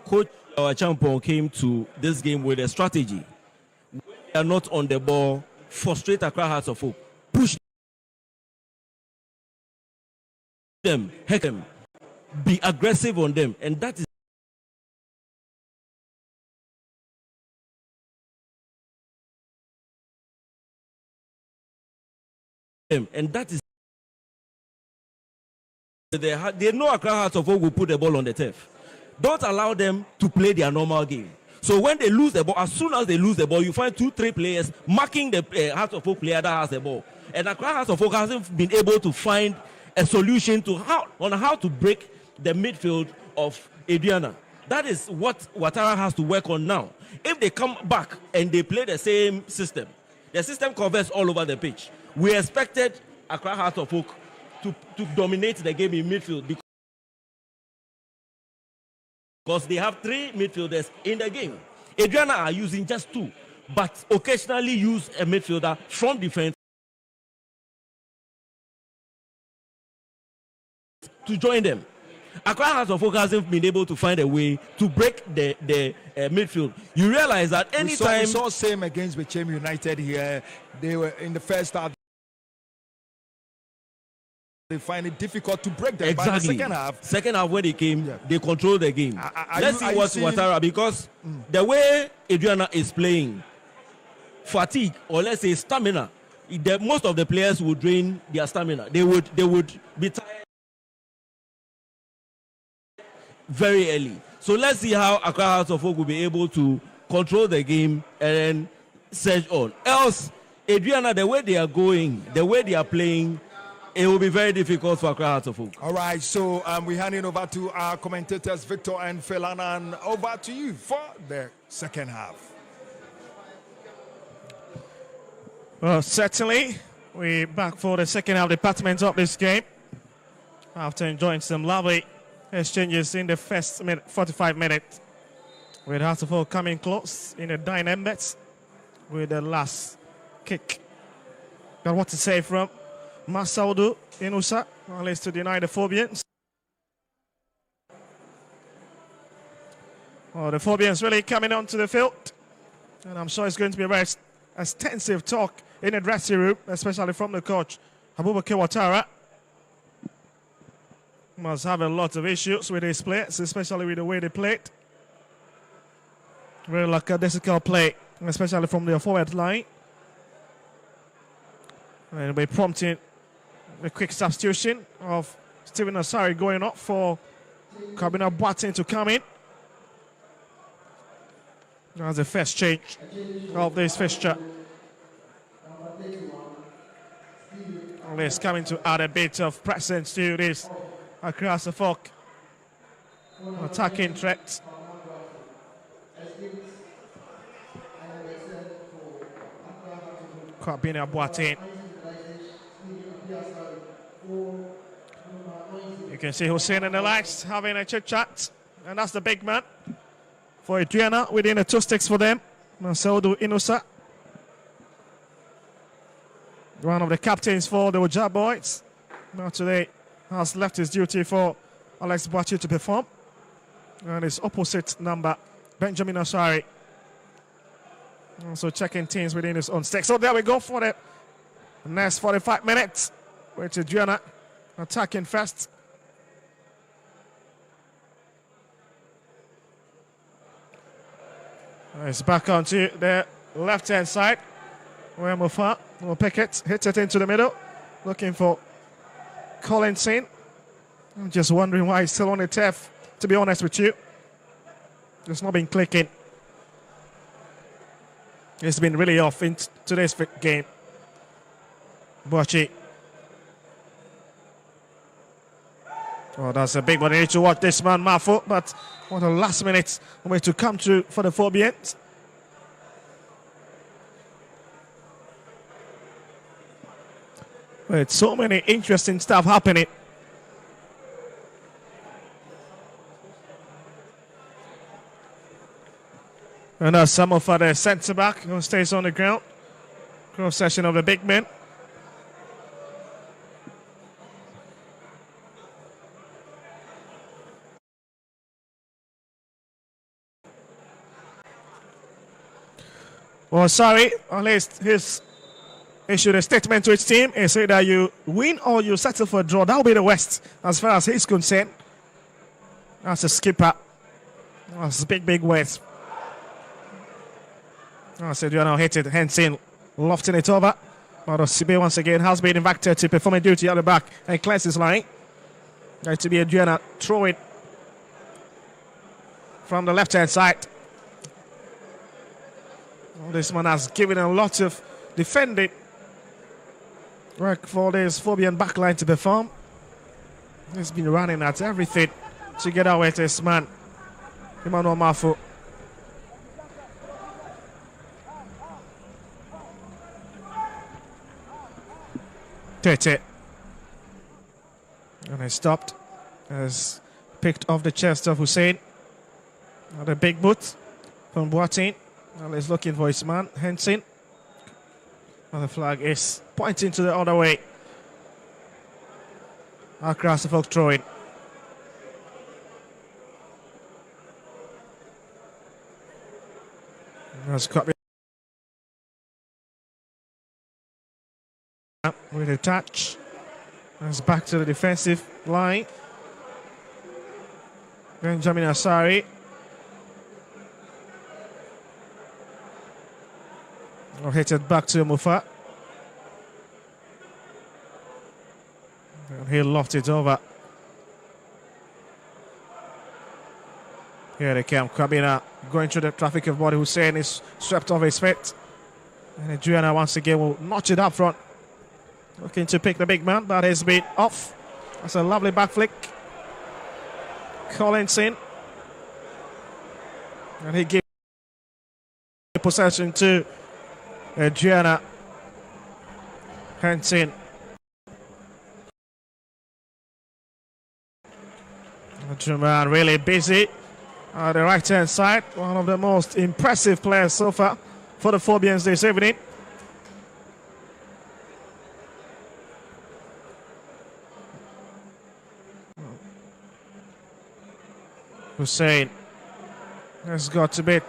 Coach Champon came to this game with a strategy. They are not on the ball, frustrate Accra Hearts of Oak, push them, heck them, be aggressive on them, and that is they know Accra Hearts of Oak will put the ball on the turf. Don't allow them to play their normal game. So when they lose the ball, as soon as they lose the ball, you find 2-3 players marking the Hearts of Oak player that has the ball. And Accra Hearts of Oak hasn't been able to find a solution to how to break the midfield of Aduana. That is what Ouattara has to work on now. If they come back and they play the same system, the system covers all over the pitch. We expected Accra Hearts of Oak to dominate the game in midfield because they have 3 midfielders in the game. Aduana are using just 2, but occasionally use a midfielder from defense to join them. Accra Hearts of Oak hasn't been able to find a way to break the midfield. You realize that anytime... We saw same against Bechem United here. They were in the first half. They find it difficult to break them. Exactly. By the second half when they came, they controlled the game. Let's see what's Ouattara, because the way Aduana is playing, fatigue, or let's say stamina, most of the players would drain their stamina. They would be tired very early. So let's see how Accra Hearts of Oak will be able to control the game and then surge on. Else, Aduana, the way they are going, the way they are playing, it will be very difficult for Accra Hearts of Oak. All right, so we're handing over to our commentators, Victor and Phelanan. Over to you for the second half. Well, certainly, we're back for the second half department of this game. After enjoying some lovely exchanges in the first 45 minutes, with Hearts of Oak coming close in the dynamics with the last kick. Got what to say from Masaudu Inusa, at least to deny the Phobians. Well, the Phobians really coming onto the field, and I'm sure it's going to be a very extensive talk in the dressing room, especially from the coach, Abubakar Ouattara. Must have a lot of issues with his players, especially with the way they played Very lackadaisical play, especially from the forward line. And we're prompting the quick substitution of Stephen Asari going up for Kabina Boateng to come in. That's the first change of this fixture. It's coming to add a bit of presence to this across the fork. Attacking threat. Kabina Boateng. You can see Hussein and the likes having a chit chat, and that's the big man for Aduana within the 2 sticks for them. Masaudu Inusa, one of the captains for the Oja boys. Now today has left his duty for Alex Bachi to perform, and his opposite number, Benjamin Asari, also checking teams within his own stick. So there we go for the next 45 minutes with Aduana attacking first. It's back onto the left-hand side where Mufa will pick it, hits it into the middle, looking for Collinson. I'm just wondering why he's still on the turf, to be honest with you. Just not been clicking. It's been really off in today's game. Boachi. Oh, that's a big one. You need to watch this man, Mafu, but what a last minute way to come through for the Phobians. With so many interesting stuff happening. And that's some of the centre back who stays on the ground. Cross session of the big men. Well, sorry, at least he's issued a statement to his team. He said that you win or you settle for a draw. That will be the West as far as he's concerned. That's a skipper. That's a big West. I said you are now hit it, Henson lofting it over. But Sibe once again has been invited to perform a duty at the back and clears his line. Going to be Aduana throw it from the left-hand side. This man has given a lot of defending work for this Phobian backline to perform. He's been running at everything to get out with this man, Emmanuel Mafu. Tete. And he stopped. Has picked off the chest of Hussein. The big boot from Boateng. Well, he's looking for his man, Henson. And the flag is pointing to the other way. Across the folk throwing. That's cut with a touch. That's back to the defensive line. Benjamin Asari. Or hit it back to Mufa. And he lofted it over. Here they come. Kabina going through the traffic of body. Hussein is swept off his feet. And Aduana once again will notch it up front. Looking to pick the big man, but he's been off. That's a lovely back flick. Collinson. And he gives possession to Aduana. Henson. German really busy on the right hand side. One of the most impressive players so far for the Phobians this evening. Hussein has got to beat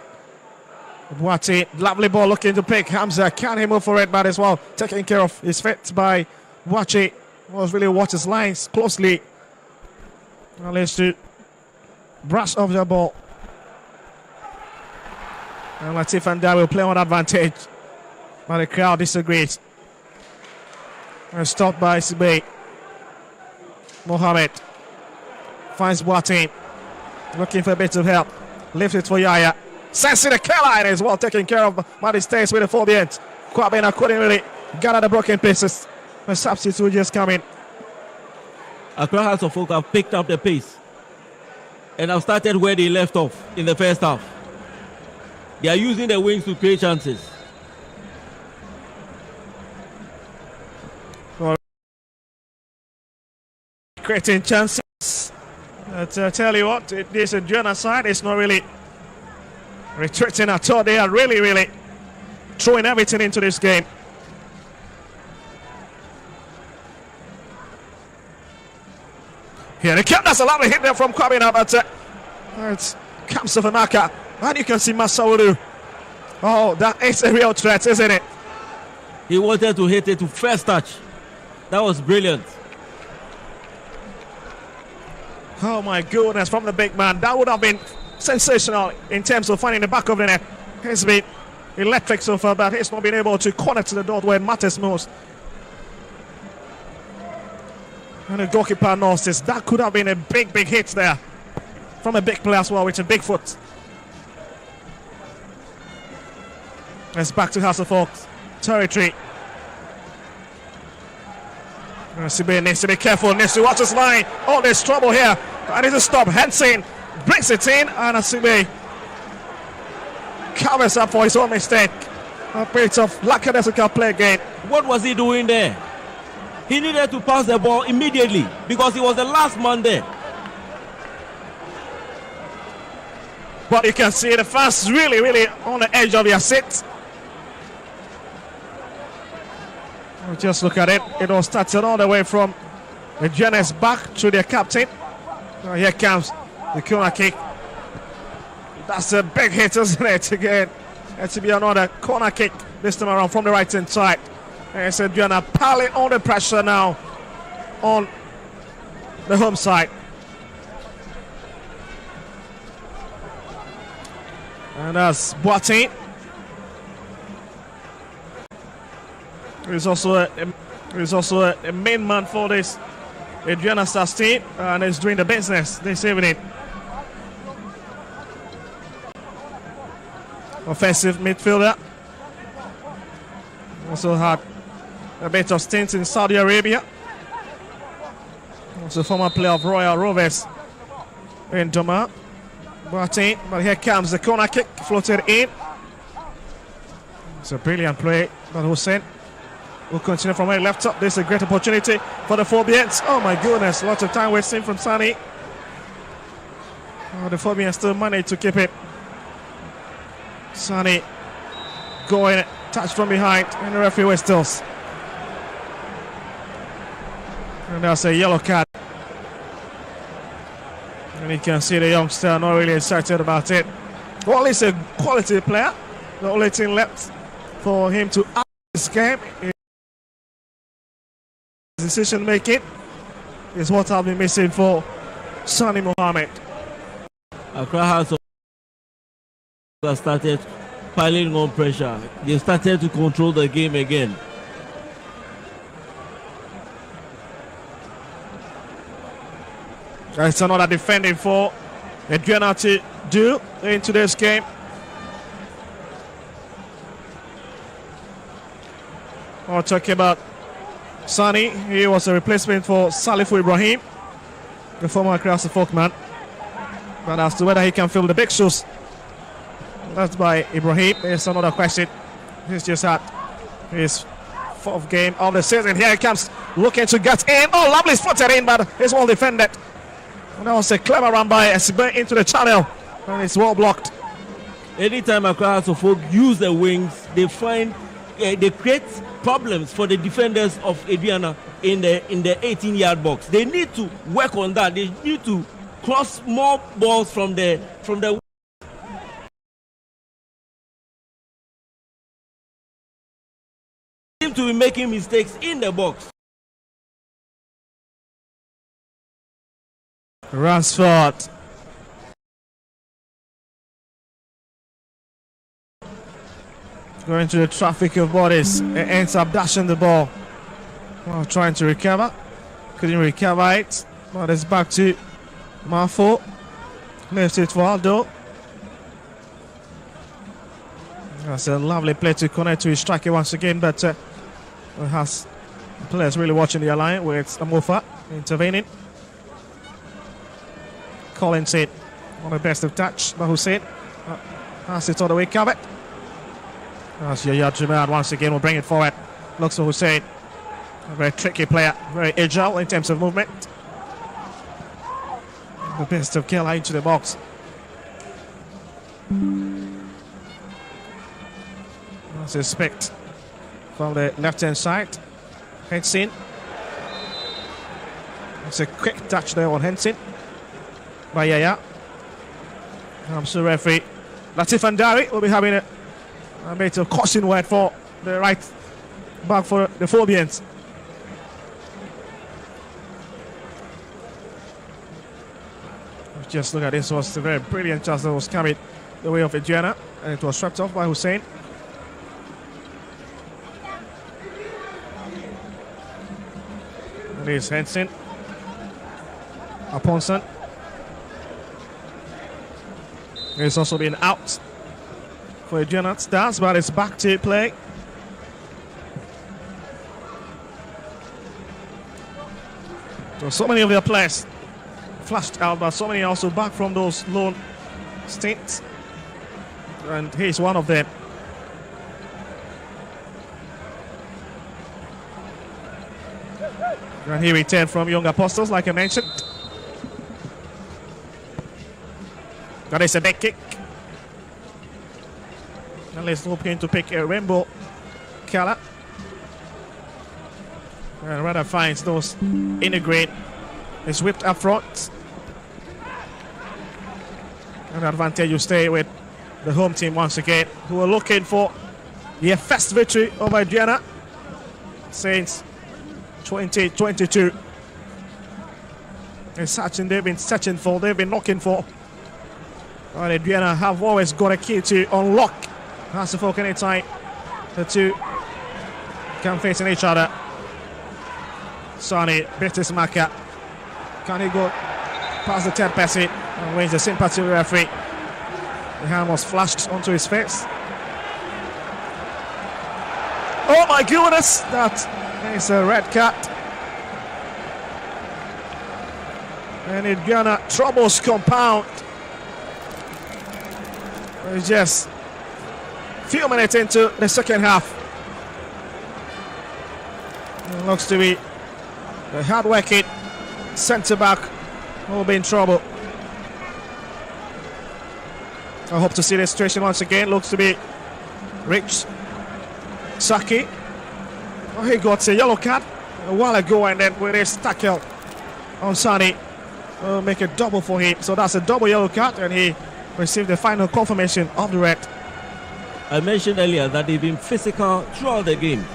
Boateng. Lovely ball looking to pick. Hamza, can he move for it? But as well, taken care of his feet by Boateng. Was really watch his lines closely. Well, let's to brush off the ball. And Latif and Dar will play on advantage. But the crowd disagrees. And stopped by Sibay. Mohamed finds Boateng. Looking for a bit of help. Lifts it for Yaya. Sends it to Caroline as well, taken care of by the States with the forbearance. Kwabena couldn't really get at the broken pieces. The substitute just come in. Accra House of Folk have picked up the pace and have started where they left off in the first half. They are using the wings to create chances. Creating chances. But I tell you what, this Aduana side is not really retreating at all. They are really throwing everything into this game. Here they come. That's a lovely hit there from Kwabena, but it comes to the marker. And you can see Masaudu. Oh, that is a real threat, isn't it? He wanted to hit it to first touch. That was brilliant. Oh my goodness, from the big man. That would have been sensational in terms of finding the back of the net. He's been electric so far, but he's not been able to connect to the dot where it matters most. And the goalkeeper knows this. That could have been a big hit there from a big player as well with a big foot. It's back to House of Oaks territory. Sibe needs to be careful, needs to watch his line. Oh, there's trouble here. I need to stop. Henson brings it in, and Sibe covers up for his own mistake. A bit of lackadaisical play again. What was he doing there? He needed to pass the ball immediately because he was the last man there. But you can see the fans really on the edge of their seats. Just look at it. It all started all the way from the Aduana's back to their captain. Here comes the corner kick. That's a big hit, isn't it? Again, it's to be another corner kick this time around from the right hand side. And it's Aduana piling all the pressure now on the home side. And that's Boateng. He's also a main man for this Aduana Stars team, and is doing the business this evening. Offensive midfielder. Also had a bit of stint in Saudi Arabia. Also former player of Royal Rovers in Doma. But here comes the corner kick, floated in. It's a brilliant play by Hussein. We'll continue from where he left up. This is a great opportunity for the Phobians. Oh my goodness, lots of time wasting from Sani. Oh, the Phobians still managed to keep it. Sani going, touched from behind, and the referee whistles. And that's a yellow card. And you can see the youngster not really excited about it. Well, he's a quality player. The only thing left for him to add this game is decision making is what I've been missing for Sani Mohammed. Accra House of started piling on pressure. They started to control the game again. It's another defending for Aduana to do in today's game. We're talking about Sani. He was a replacement for Salifu Ibrahim, the former Accra Folk man. But as to whether he can fill the big shoes, that's by Ibrahim. It's another question. He's just had his fourth game of the season. Here he comes, looking to get in. Oh, lovely spotted in, but it's well defended. And that was a clever run by Esibe into the channel, and it's well blocked. Anytime Accra Folk use the wings, they find they create problems for the defenders of Aduana in the 18-yard box. They need to work on that. They need to cross more balls from the seem to be making mistakes in the box. Ransford Going to the traffic of bodies. It ends up dashing the ball. Well, trying to recover. Couldn't recover it. But it's back to Marfo. Left it for Aldo. That's a lovely play to connect to his striker once again, but has players really watching the line with Amofa intervening. Collins it on the best of touch by Hussein. Pass it all the way covered. As Yaya Jumad once again will bring it forward. Looks for Hussein. A very tricky player, very agile in terms of movement. The best of Kela into the box. As expect from the left-hand side. Hensin. It's a quick touch there on Hensin by Yaya. So referee Latif Andari will be having a bit of caution word for the right back for the Phobians. Just look at this, was a very brilliant chance that was coming the way of Aduana, and it was swept off by Hussein. There's Henson. Aponson. It's also been out for Aduana Stars, but it's back to play. So many of their players flashed out, but so many also back from those loan stints, and he's one of them. And he returned from Young Apostles, like I mentioned. That is a big kick. And let's hoping to pick a rainbow color. And rather finds those integrate. It's whipped up front. An advantage you stay with the home team once again, who are looking for their first victory over Aduana since 2022. They've been searching for, they've been looking for. And Aduana have always got a key to unlock. That's the folk anytime the two can face each other. Sonny, Betis Maka. Can he go past the 10 pass it and wins the sympathy referee? The hand was flashed onto his face. Oh my goodness, that is a red card. And Aduana troubles compound. It's just a few minutes into the second half. It looks to be the hard-working centre-back will be in trouble. I hope to see the situation once again. Looks to be Rich Saki. Oh, he got a yellow card a while ago, and then with his tackle on Sani, will make a double for him. So that's a double yellow card, and he received the final confirmation of the red. I mentioned earlier that they've been physical throughout the game.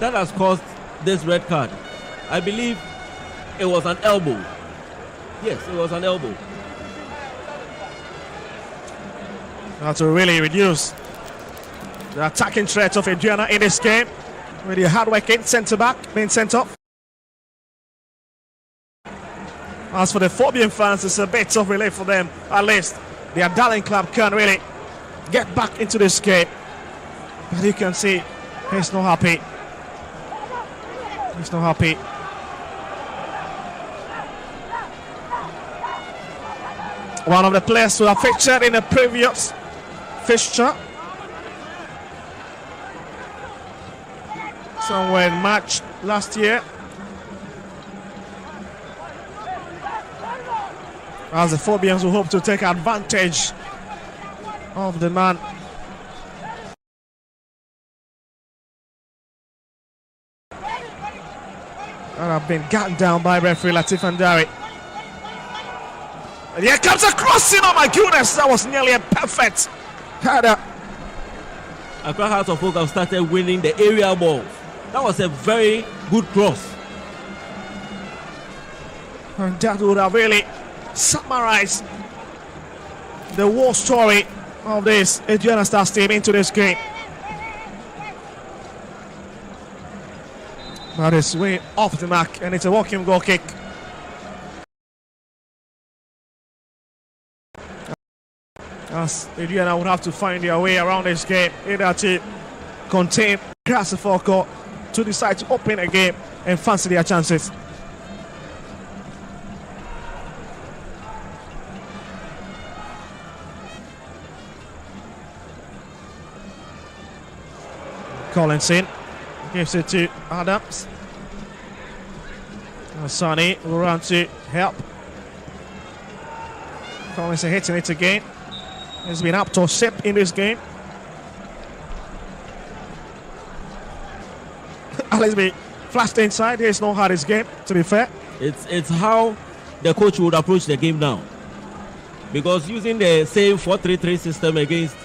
That has caused this red card. I believe it was an elbow. Yes, it was an elbow. Now to really reduce the attacking threat of Aduana in this game, with the hard-working centre-back being sent off. As for the Phobian fans, it's a bit of relief for them. At least their darling club can really get back into this game. But you can see he's not happy. He's not happy. One of the players who have featured in the previous fixture. Somewhere in March last year. As the Phobians will hope to take advantage of the man. And have been gotten down by referee Latif Andari. And here comes a crossing, oh my goodness, that was nearly a perfect header. Accra Hearts of Oak have started winning the area ball. That was a very good cross. And that would have really summarized the war story of this Aduana Stars team into this game. That is way off the mark, and it's a walking goal kick. As Aduana would have to find their way around this game, either to contain Crassifok or to decide to open a game and fancy their chances. Collins in, gives it to Adams. Sonny will run to help. Collins hitting it again. He's been up to ship in this game. Alex be flashed inside. There's no hardest game, to be fair. It's how the coach would approach the game now. Because using the same 4-3-3 system against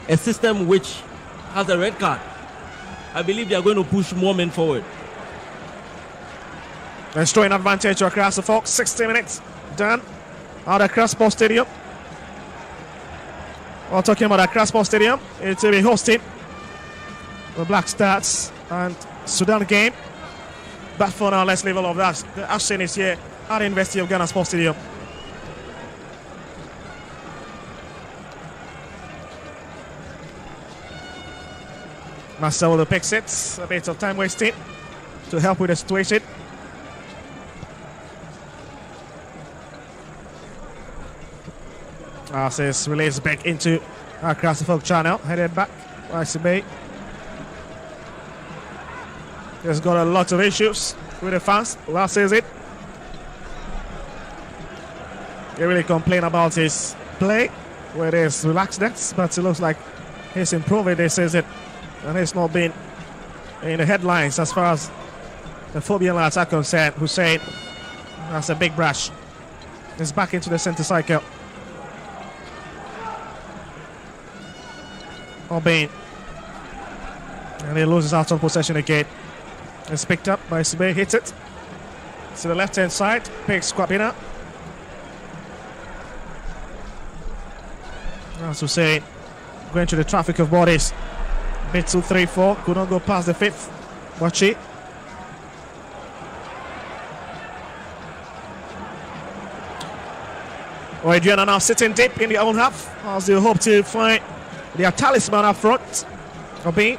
a system which has a red card, I believe they are going to push more men forward. They're throwing advantage across the Fox. 60 minutes done out of Crossport Stadium. While talking about Crossport Stadium, it will be hosting the Black Stars and Sudan game. But for now, let's leave all of that. The action is here at the University of Ghana Sports Stadium. Master will pick it. A bit of time wasting to help with the situation. Says release back into across the folk channel, headed back. YCB has got a lot of issues with the fans. Last says it. They really complain about his play, where there's relaxedness, but it looks like he's improving. They says it, and it's not been in the headlines as far as the Phobian lads are concerned. Hussein, that's a big brush. He's back into the center cycle. Obin, and he loses out on possession again. It's picked up by Sube, hits it to the left hand side, picks Kwabina. As Hussein going through the traffic of bodies. Bit 2, 3, 4, could not go past the fifth. Wachi. Aduana now sitting deep in the own half as they hope to find their talisman up front. Obin,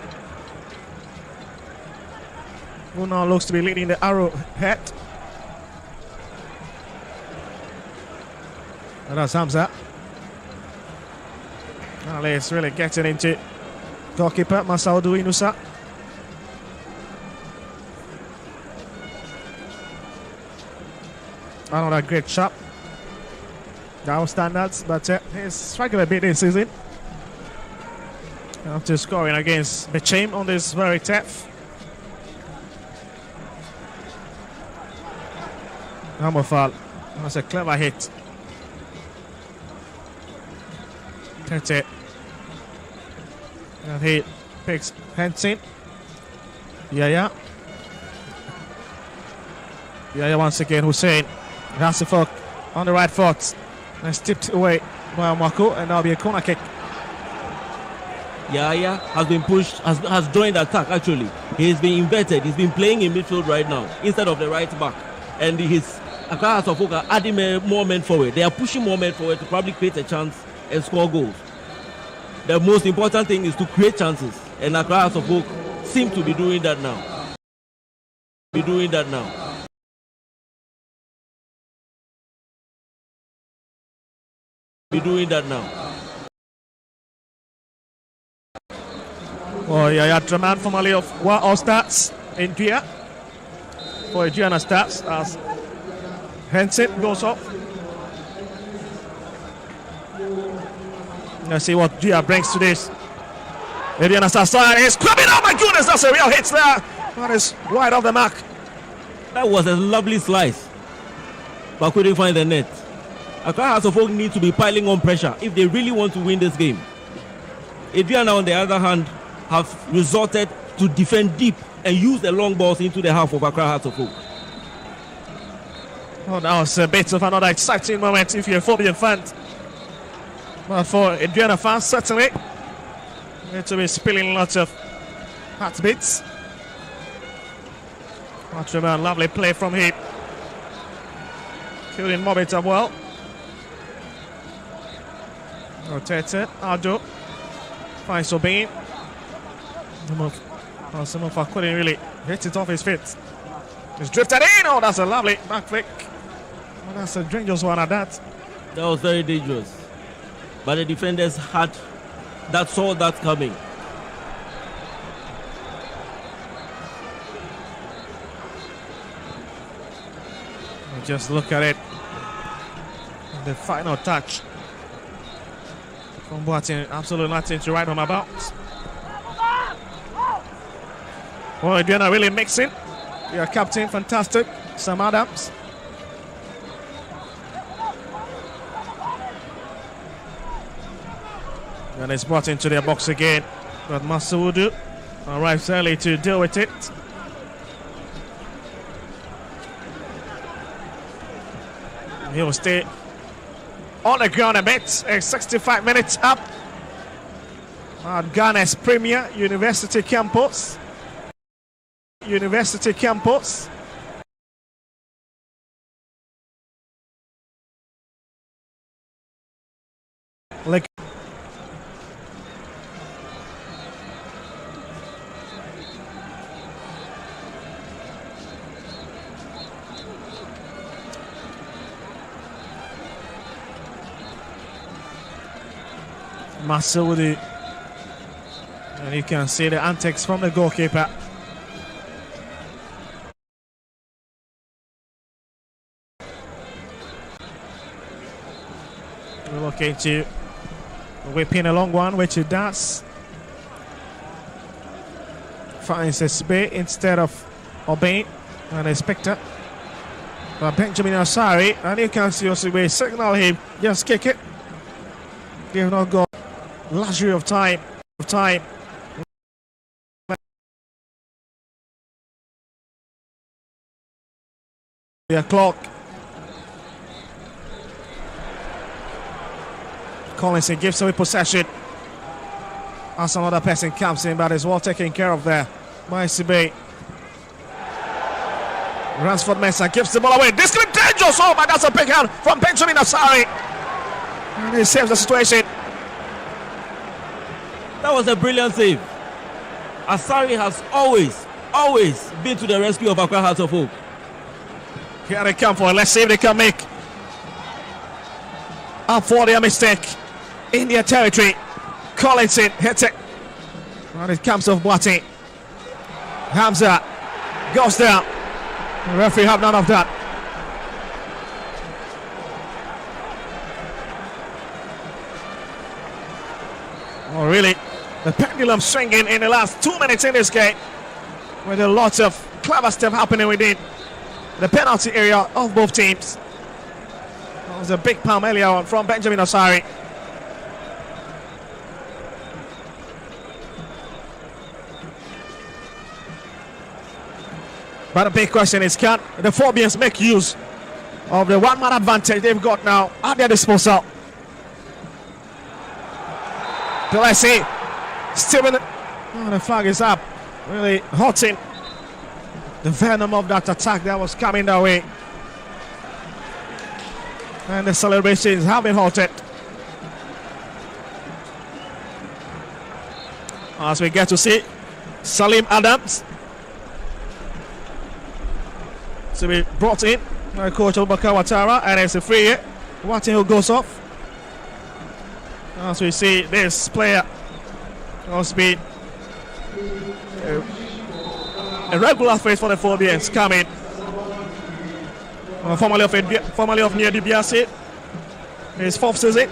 who now looks to be leading the arrowhead. And that's Hamza. Ali is really getting into goalkeeper Masaudu Inusa. Another great shot. Down standards, but he's striking a bit this season. After scoring against Bechim on this very turf. Hammerfall. That's a clever hit. Tete. And he picks Henson. Yaya once again. Hussein. Rassifok on the right foot. And tipped away by Mako, and that'll be a corner kick. Yaya has been pushed, has joined the attack actually. He's been inverted. He's been playing in midfield right now instead of the right back. And his Accra House of Folk are adding more men forward. They are pushing more men forward to probably create a chance and score goals. The most important thing is to create chances. And Accra House of Folk seem to be doing that now. Oh, yeah, Draman formerly of All Stats in Gia. For Aduana Stats as Henson goes off. Let's see what Gia brings to this. Aduana Stats side is coming. Oh my goodness, that's a real hit there. That is wide off the mark. That was a lovely slice, but couldn't find the net. Accra House of Folk need to be piling on pressure if they really want to win this game. Aduana, on the other hand, have resorted to defend deep and use the long balls into the half of Accra House of Folk. Oh, that was a bit of another exciting moment if you're a Phobian fan. But for Aduana fans, certainly, need to be spilling lots of heartbeats. Aduana, lovely play from him. Couldn't mob it up well. Rotates it. Ado finds Obin. The move. Samofa couldn't really hit it off his feet. It's drifted in. Oh, that's a lovely back flick. Oh, that's a dangerous one at that. That was very dangerous. But the defenders saw that coming. Just look at it. The final touch from Boateng. Absolutely nothing to write home about. Well, Aduana really mixing. Your captain, fantastic. Sam Adams. And it's brought into their box again. But Masudu arrives early to deal with it. He will stay on the ground a bit. 65 minutes up at Ghana's Premier University Campus. University Campus. Like Masoudi, and you can see the antics from the goalkeeper. We're looking to whip in a long one, which it does. Finds a space instead of Obin and a Spectre. But Benjamin Asari, and you can see Osibe signal him, just kick it. They've not got luxury of time. The clock. Collinson gives away possession. As another person comes in, but is well taken care of there by Sibe. Ransford Mensah gives the ball away. This could be dangerous. Oh, but that's a big hand from Benjamin Asari. And he saves the situation. That was a brilliant save. Asari has always been to the rescue of Accra Hearts of Oak. Here they come for it. Let's see if they can make up for their mistake in their territory. Collinson hits it. And it comes off Boateng. Hamza goes down. The referee have none of that. Oh, really? The pendulum swinging in the last 2 minutes in this game, with a lot of clever stuff happening within the penalty area of both teams. That was a big palm earlier on from Benjamin Asari. But the big question is, can the Phobians make use of the one-man advantage they've got now at their disposal? Delesi, Steven, the flag is up, really hurting the venom of that attack that was coming their way. And the celebrations have been halted. As we get to see Salim Adams to be brought in by coach Abubakar Ouattara, and it's a free hit. Watching who goes off. As we see this player has been a regular face for the Phobians coming. Formerly of near DBRC. His fourth season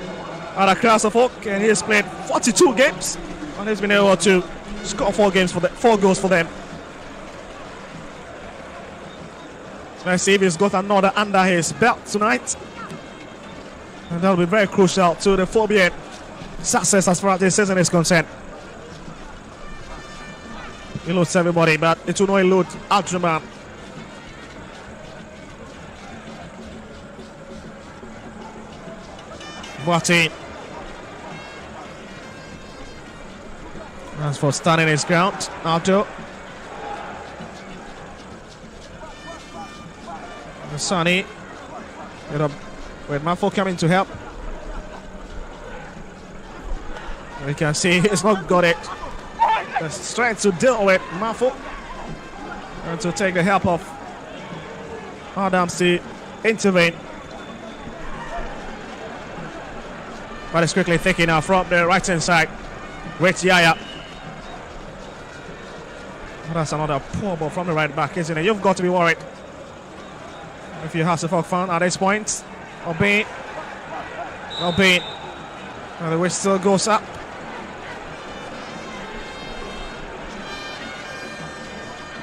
at Accra of Oak, and he has played 42 games and he's been able to score 4 goals for them. Let's see if he's got another under his belt tonight, and that'll be very crucial to the Phobian success as far as this season is concerned. He loads everybody, but it will not elude Ultraman. Boateng. As for standing his ground, Alto. Sonny. With Mafo coming to help. You can see he's not got it. The strength to deal with Mafo. And to take the help of Adams to intervene. But it's quickly taken out from the right hand side. With Yaya. That's another poor ball from the right back, isn't it? You've got to be worried if you have to fan at this point. Obey. And the whistle goes up.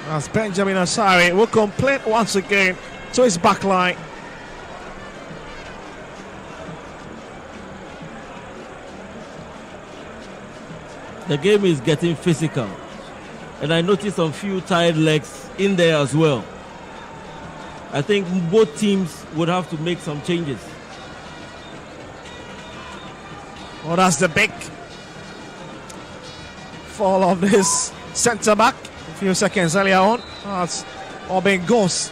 As Benjamin Asari will complete once again to his back line. The game is getting physical. And I noticed some few tired legs in there as well. I think both teams would have to make some changes. Well, that's the big fall of this centre back. A few seconds earlier on. That's Obin goes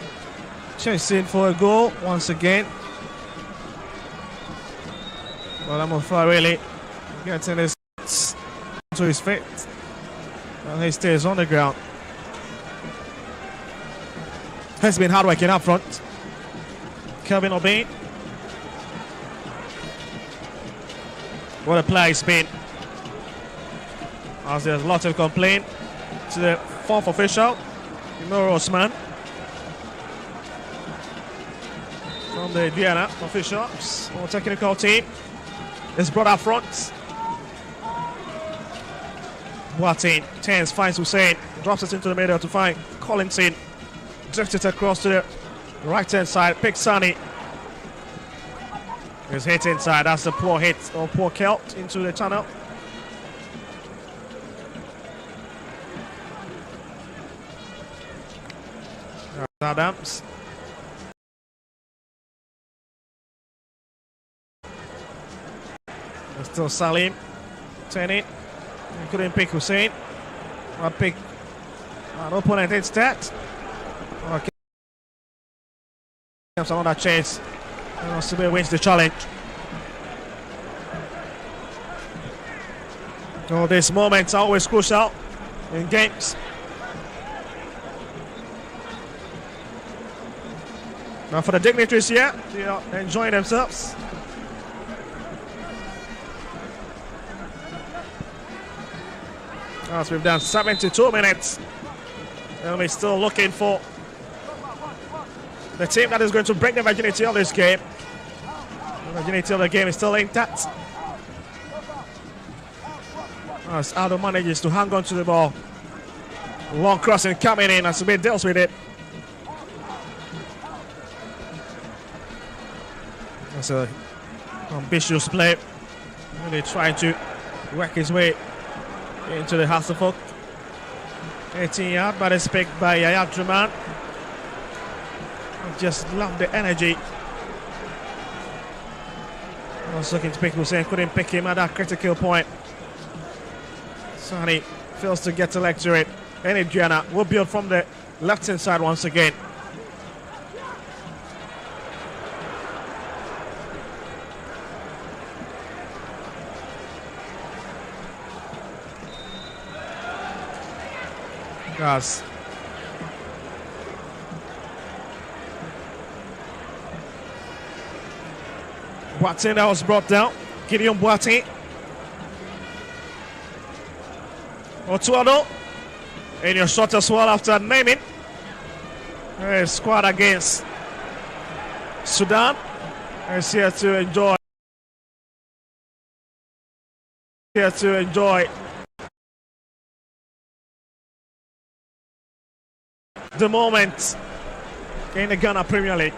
chasing for a goal once again. Well, I'm really getting this to his feet. And he stays on the ground. Has been hard working up front. Kevin Obin. What a play it's been. As there's lots of complaint to the fourth official, Imoro Osman, from the Aduana officials or technical team. It's brought up front. Boateng turns, finds Hussein, drops it into the middle to find Collinson, drifts it across to the right hand side, picks Sani. His hit inside, that's a poor hit or poor kilt into the channel. Adams. There's still Salim. Turn it. He couldn't pick Hussein. I'll pick an opponent instead. Okay. Another chase. And Sibe wins the challenge. Oh, these moments are always crucial in games. Now for the dignitaries here, they are enjoying themselves. As we've done 72 minutes, and we're still looking for the team that is going to break the virginity of this game. The virginity of the game is still intact. As Aldo manages to hang on to the ball. Long crossing coming in as Smith deals with it. That's an ambitious play. Really trying to work his way into the Hasselhoff. 18-yard, but it's picked by Yaya Druman. Just love the energy. I was looking to pick Hussein, couldn't pick him at that critical point. Sani fails to get to to it. And Adriana will build from the left hand side once again. Yes. Boateng that was brought down. Gideon Boateng. Otuado in your shot as well after naming. Squad against Sudan is here to enjoy. Here to enjoy the moment in the Ghana Premier League.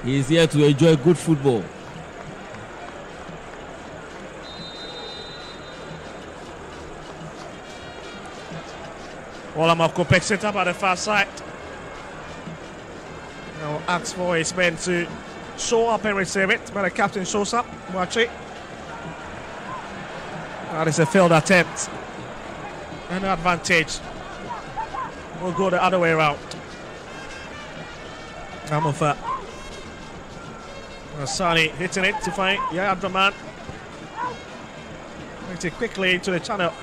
He's here to enjoy good football. Olamoko picks it up at the far side. Now asks for his men to show up and receive it, but the captain shows up. Watch it. That is a failed attempt. An advantage. We'll go the other way around. Amofa. Sani hitting it to find Aduana. Makes it quickly into the channel.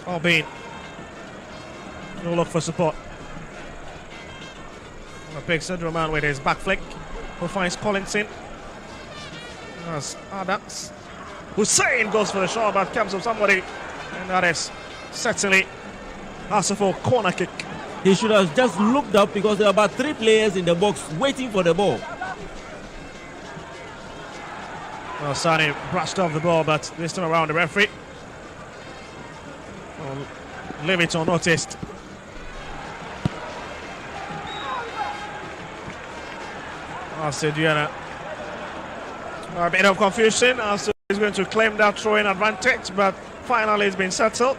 Albin. No look for support. Picks Aduana with his back flick. Who finds Collinson. As Adams. Hussein goes for the shot, but comes from somebody. And that is certainly Hasselhoff corner kick. He should have just looked up because there are about 3 players in the box waiting for the ball. Well, Sani brushed off the ball, but this time around the referee will leave it unnoticed. Aduana. A bit of confusion. Aduana is going to claim that throw-in advantage, but finally it's been settled.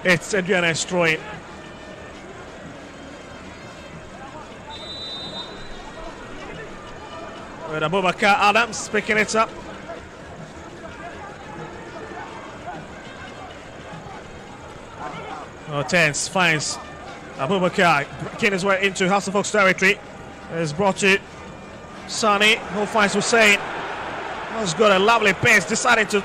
It's Aduana's throw-in. With Abubakar Adams picking it up. Tense finds Abubakar breaking his way into Hasselhoff's territory. It's brought to Sani, who finds Hussein. Has got a lovely pace, decided to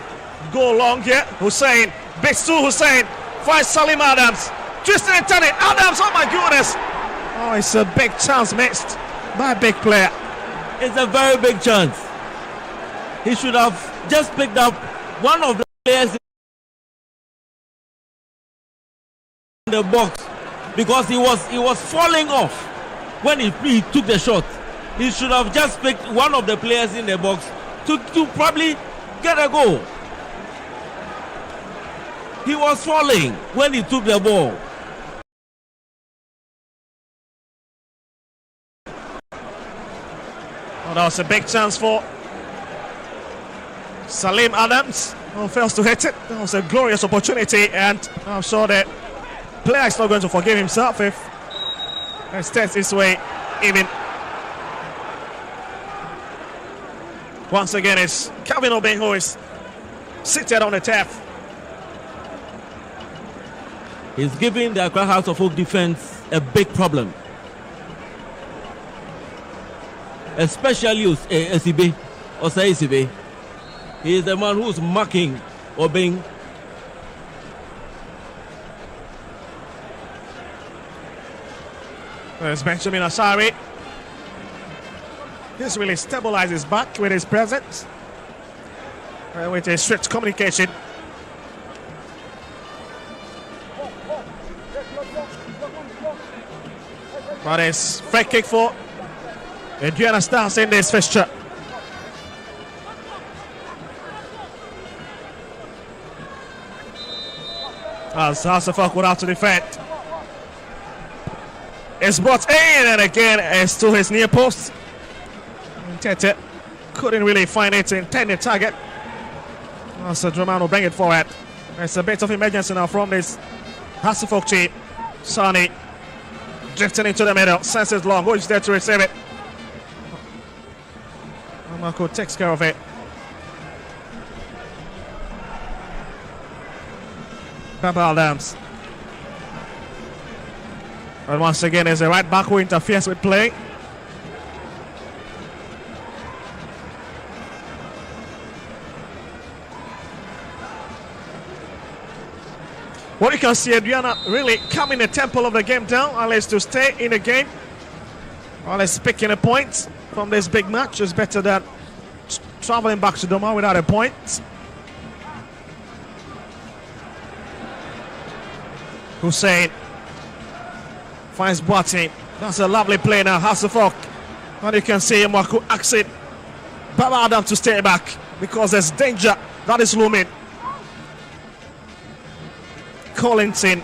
go long here. Hussein, bits to Hussein, finds Salim Adams. Twisting and turning, Adams, oh my goodness! Oh, it's a big chance missed by a big player. It's a very big chance. He should have just picked up one of the players in the box because he was falling off when he took the shot. He should have just picked one of the players in the box to probably get a goal. He was falling when he took the ball. Oh, that was a big chance for Salim Adams, who fails to hit it. That was a glorious opportunity, and I'm sure the player is not going to forgive himself if he steps his way even. Once again, it's Calvin Obeng who is seated on the turf. He's giving the Accra House of Folk defense a big problem. Especially Esibe, Osei Esibe. He is the man who's marking Obeng. There's Benjamin Asari. This really stabilizes back with his presence. With a strict communication. But it's free kick for Aduana Stars in this fixture. As Hasselhoff would have to defend. It's brought in, and again it's to his near post. Tete couldn't really find it to intend the target. So Drummond will bring it forward. It's a bit of emergency now from this Hasselhoff team. Sani drifting into the middle, senses long, who is there to receive it? Marco takes care of it. Papa Adams. And once again, there's a right back who interferes with play. What you can see, Aduana really calming the tempo of the game down, at least to stay in the game. At least picking a point from this big match is better than traveling back to Doma without a point. Hussein finds Boateng. That's a lovely play now, Hasselhoff. And you can see Marco exit Baba Adam to stay back because there's danger that is looming. Collinson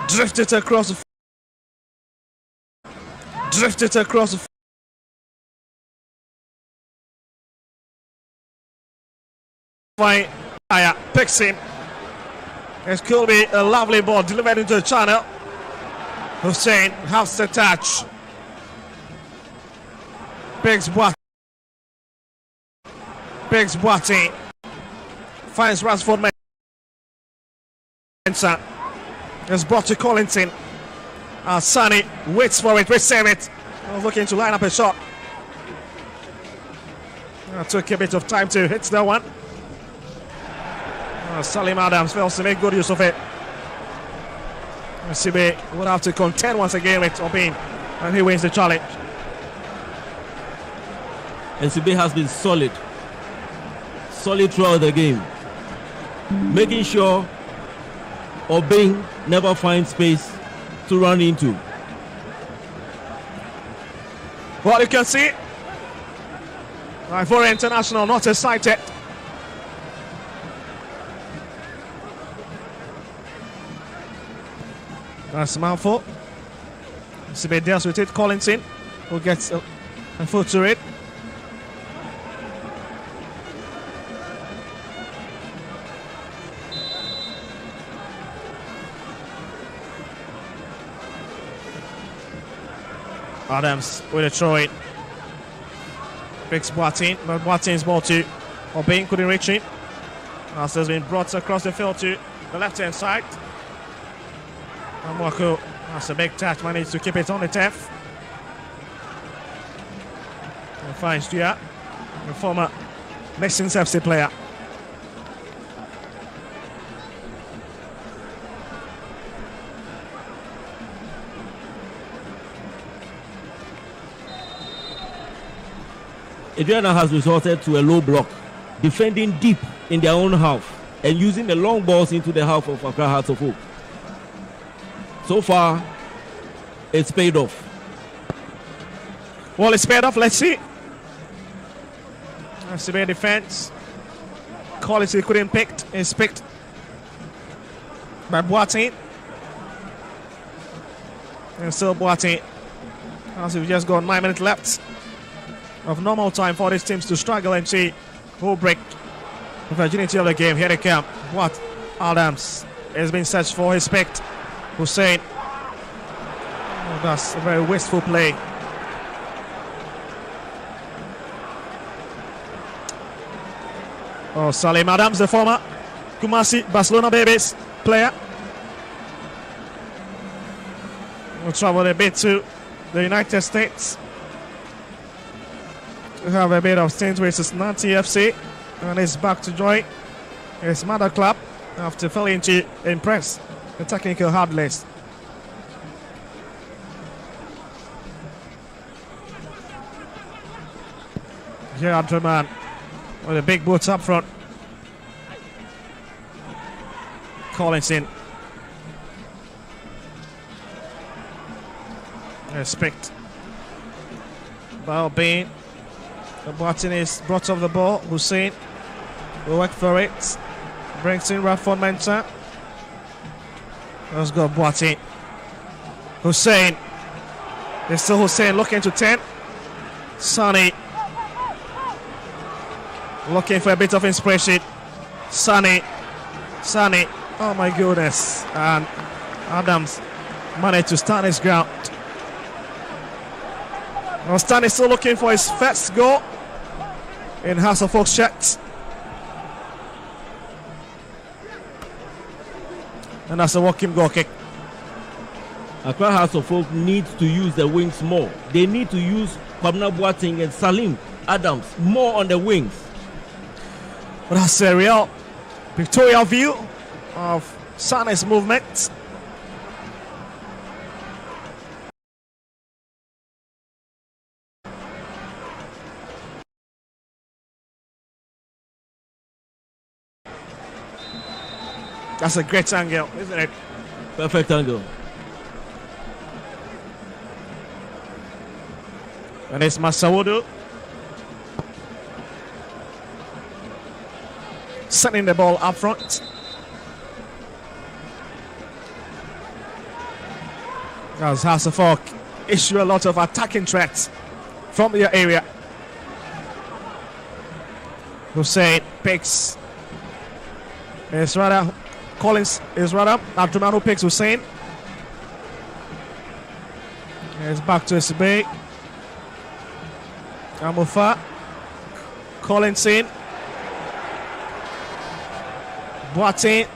drifted across the fire, picks him. It could be a lovely ball delivered into the channel. Hussein has the touch. Biggs Boateng. Finds Ransford Mensah. It's brought to Collinson. Sani waits for it, receive it. Looking to line up a shot. Took a bit of time to hit that one. Salim Adams fails to make good use of it. CB would have to contend once again with Obin, and he wins the challenge. And CB has been solid throughout the game, making sure Obin never finds space to run into. Well, you can see Ivorian International not excited. That's mouthful. CB deals with it. Collinson, who gets a foot to it. Adams with a throw in. Picks Boateng, but Boateng's ball to Obin, couldn't reach it. As has been brought across the field to the left hand side. Mwako, that's a big touch, managed to keep it on the turf. And finds Stuart, the former Nations FC player. Aduana has resorted to a low block, defending deep in their own half and using the long balls into the half of Accra Hearts of Oak. So far, it's paid off. Well, it's paid off. Let's see. CB defense. Quality couldn't pick. It's picked by Boateng. And still Boateng. As we've just got 9 minutes left of normal time for these teams to struggle and see who break the virginity of the game. Here they come. What? Adams has been searched for. He's picked Hussein. Oh, that's a very wasteful play. Oh, Salim Adams, the former Kumasi Barcelona Babies player, will travel a bit to the United States. We have a bit of stint with Cincinnati FC, and he's back to join his mother club after failing to impress the technical hard list. Here, Aduana with the big boots up front. Collinson. Respect. Ball being. The button is brought off the ball. Hussein will work for it. Brings in Ransford Mensah. Let's go, Boateng. Hussein. It's still Hussein looking to 10. Sani. Looking for a bit of inspiration. Sani. Oh my goodness. And Adams managed to stand his ground. Now Stan is still looking for his first goal in House of Oak shirt. And that's a walking goal kick. Accra House of Oak needs to use the wings more. They need to use Kwabena Boateng and Salim Adams more on the wings. But that's a real pictorial view of Sane's movement. That's a great angle, isn't it? Perfect angle. And it's Masawudu sending the ball up front. As House of Oak issue a lot of attacking threats from the area. Hussein picks. It's rather Collins is rather Abdurrahman who picks Hussein. It's back to SB. Amufa. Collins in. Boateng.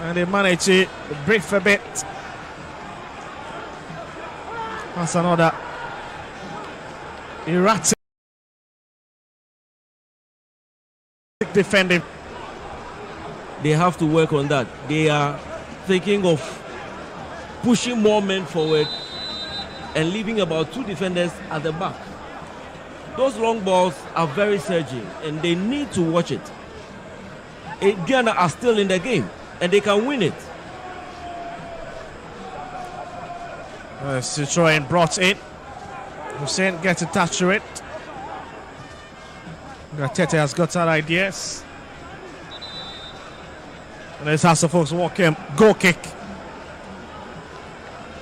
And they manage to breathe a bit. That's another erratic defending. They have to work on that. They are thinking of pushing more men forward and leaving about 2 defenders at the back. Those long balls are very surging and they need to watch it. Aduana are still in the game and they can win it. Citroën brought in. Hussein gets a touch to it. Tete has got that ideas. And this has to folks walk him. Goal kick.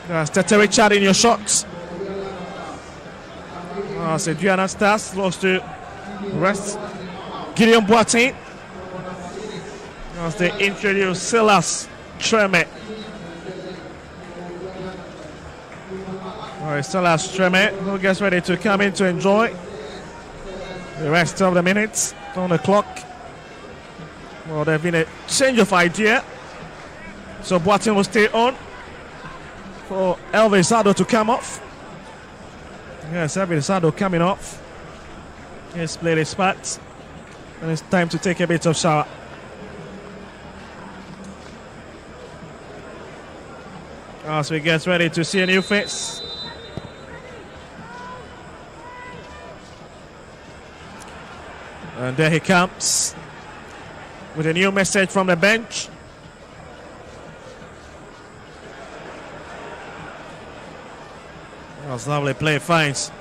Tete Richard in your shots. Aduana Stars close to rest. Gideon Boateng. As they introduce Silas Treme. Silas Treme, who gets ready to come in to enjoy the rest of the minutes on the clock. Well, there's been a change of idea. So Boateng will stay on for Elvis Sado to come off. Yes, Elvis Sado coming off. He's played his part. And it's time to take a bit of shower. As we get ready to see a new face. And there he comes with a new message from the bench. That was lovely play, finds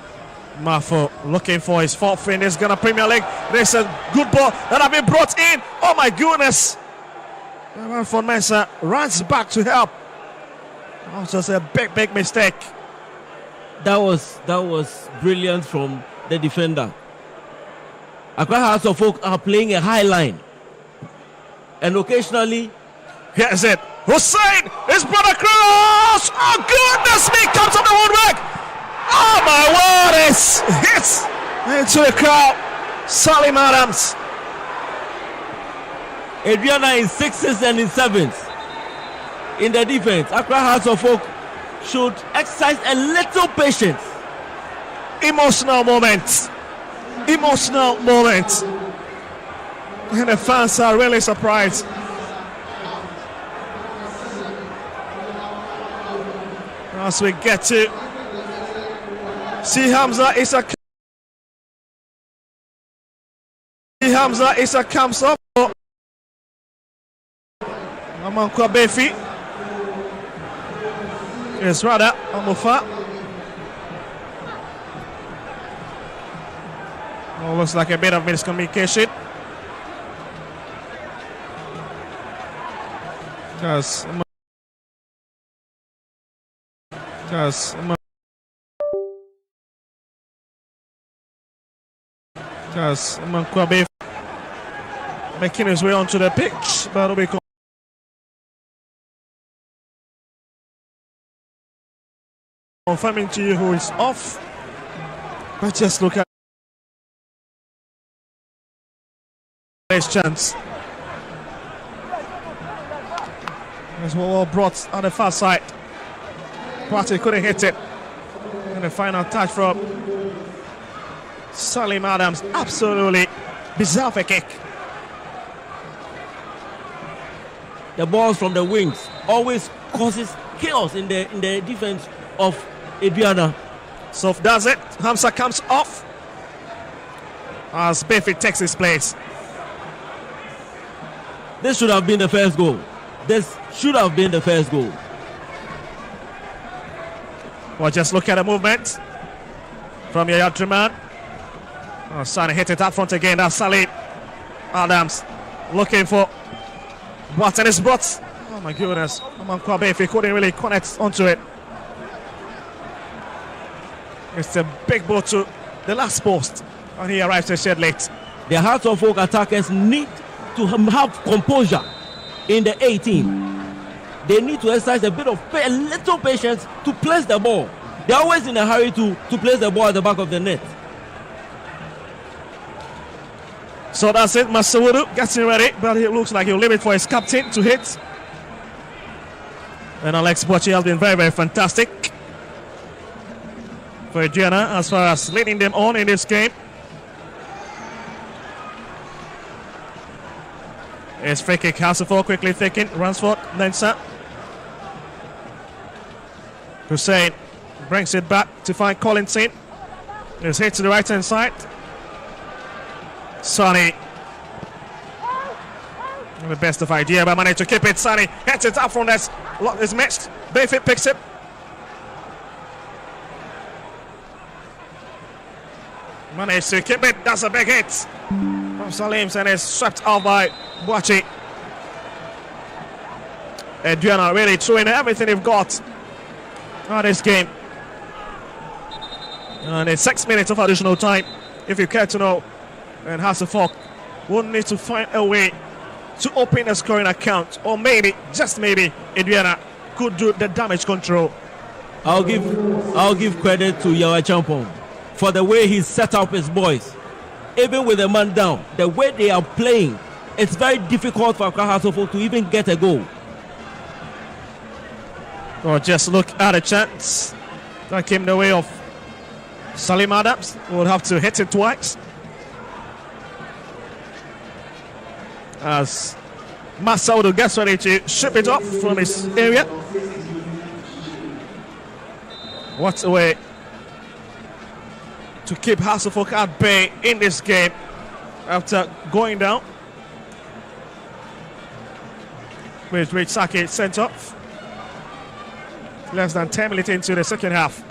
Mafo looking for his 4th in this Ghana Premier League. There's a good ball that have been brought in. Oh my goodness. Van Mensah runs back to help. That was just a big mistake. That was brilliant from the defender. Accra Hearts of Oak are playing a high line. And occasionally, here's it. Hussein is brought across. Oh, goodness me. Comes on the woodwork. Oh, my word. It's hits into the crowd. Salim Adams. Aduana in 6s and in 7s. In the defense, Accra Hearts of Oak should exercise a little patience. Emotional moment. And the fans are really surprised. As we get to see Hamza Issa comes up. Amankwa Befi. Yes, rather Amufa. Oh, looks like a bit of miscommunication. Because Amankwa making his way onto the pitch, but it'll be confirming to you who is off. But just look at this chance. As well brought on the far side. Party couldn't hit it. And the final touch from Salim Adams. Absolutely bizarre kick. The balls from the wings always causes chaos in the defense of Aduana. So does it. Hamza comes off as Befi takes his place. This should have been the first goal. Well, just look at the movement from Yaya Truman. Sane hit it up front again. That's Salim Adams looking for Boateng is brought. Oh my goodness. Amankwa Befi couldn't really connect onto it. It's a big ball to the last post, and he arrives a shed late. The Hearts of Oak attackers need to have composure in the 18. They need to exercise a little patience to place the ball. They're always in a hurry to place the ball at the back of the net. So that's it. Masawudu getting ready, but it looks like he'll leave it for his captain to hit. And Alex Bochi has been very, very fantastic for Aduana as far as leading them on in this game. It's free kick. Hasselhoff quickly thinking. Ransford, Nensa. Hussein brings it back to find Collinson. It's hit to the right hand side. Sonny. The best of idea, but managed to keep it. Sonny hits it up from that. It's missed. Bayfit picks it. Managed to keep it. That's a big hit from Salims, and it's swept out by Boachi. Aduana really throwing everything they've got on this game. And it's 6 minutes of additional time, if you care to know. And Hasselhoff will need to find a way to open the scoring account, or maybe, just maybe, Aduana could do the damage control. I'll give credit to Yawa Champon for the way he set up his boys. Even with a man down, the way they are playing, it's very difficult for Hasselhoff to even get a goal. Or just look at a chance that came the way of Salim Adams. Will have to hit it twice. As Masaudu gets ready to ship it off from his area. What a way to keep Hasselhoff at bay in this game after going down. With Rich Saki sent off. Less than 10 minutes into the second half.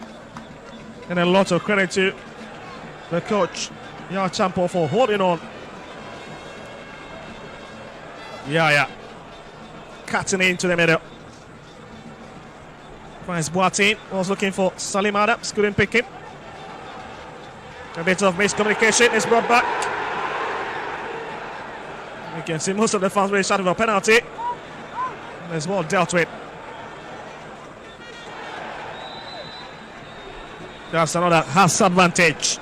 And a lot of credit to the coach, Yawa Champon, for holding on. Yeah. Cutting into the middle. Finds Boateng. Was looking for Salim Adams. Couldn't pick him. A bit of miscommunication is brought back. You can see most of the fans really shouting for a penalty. There's more dealt with. That's another has advantage.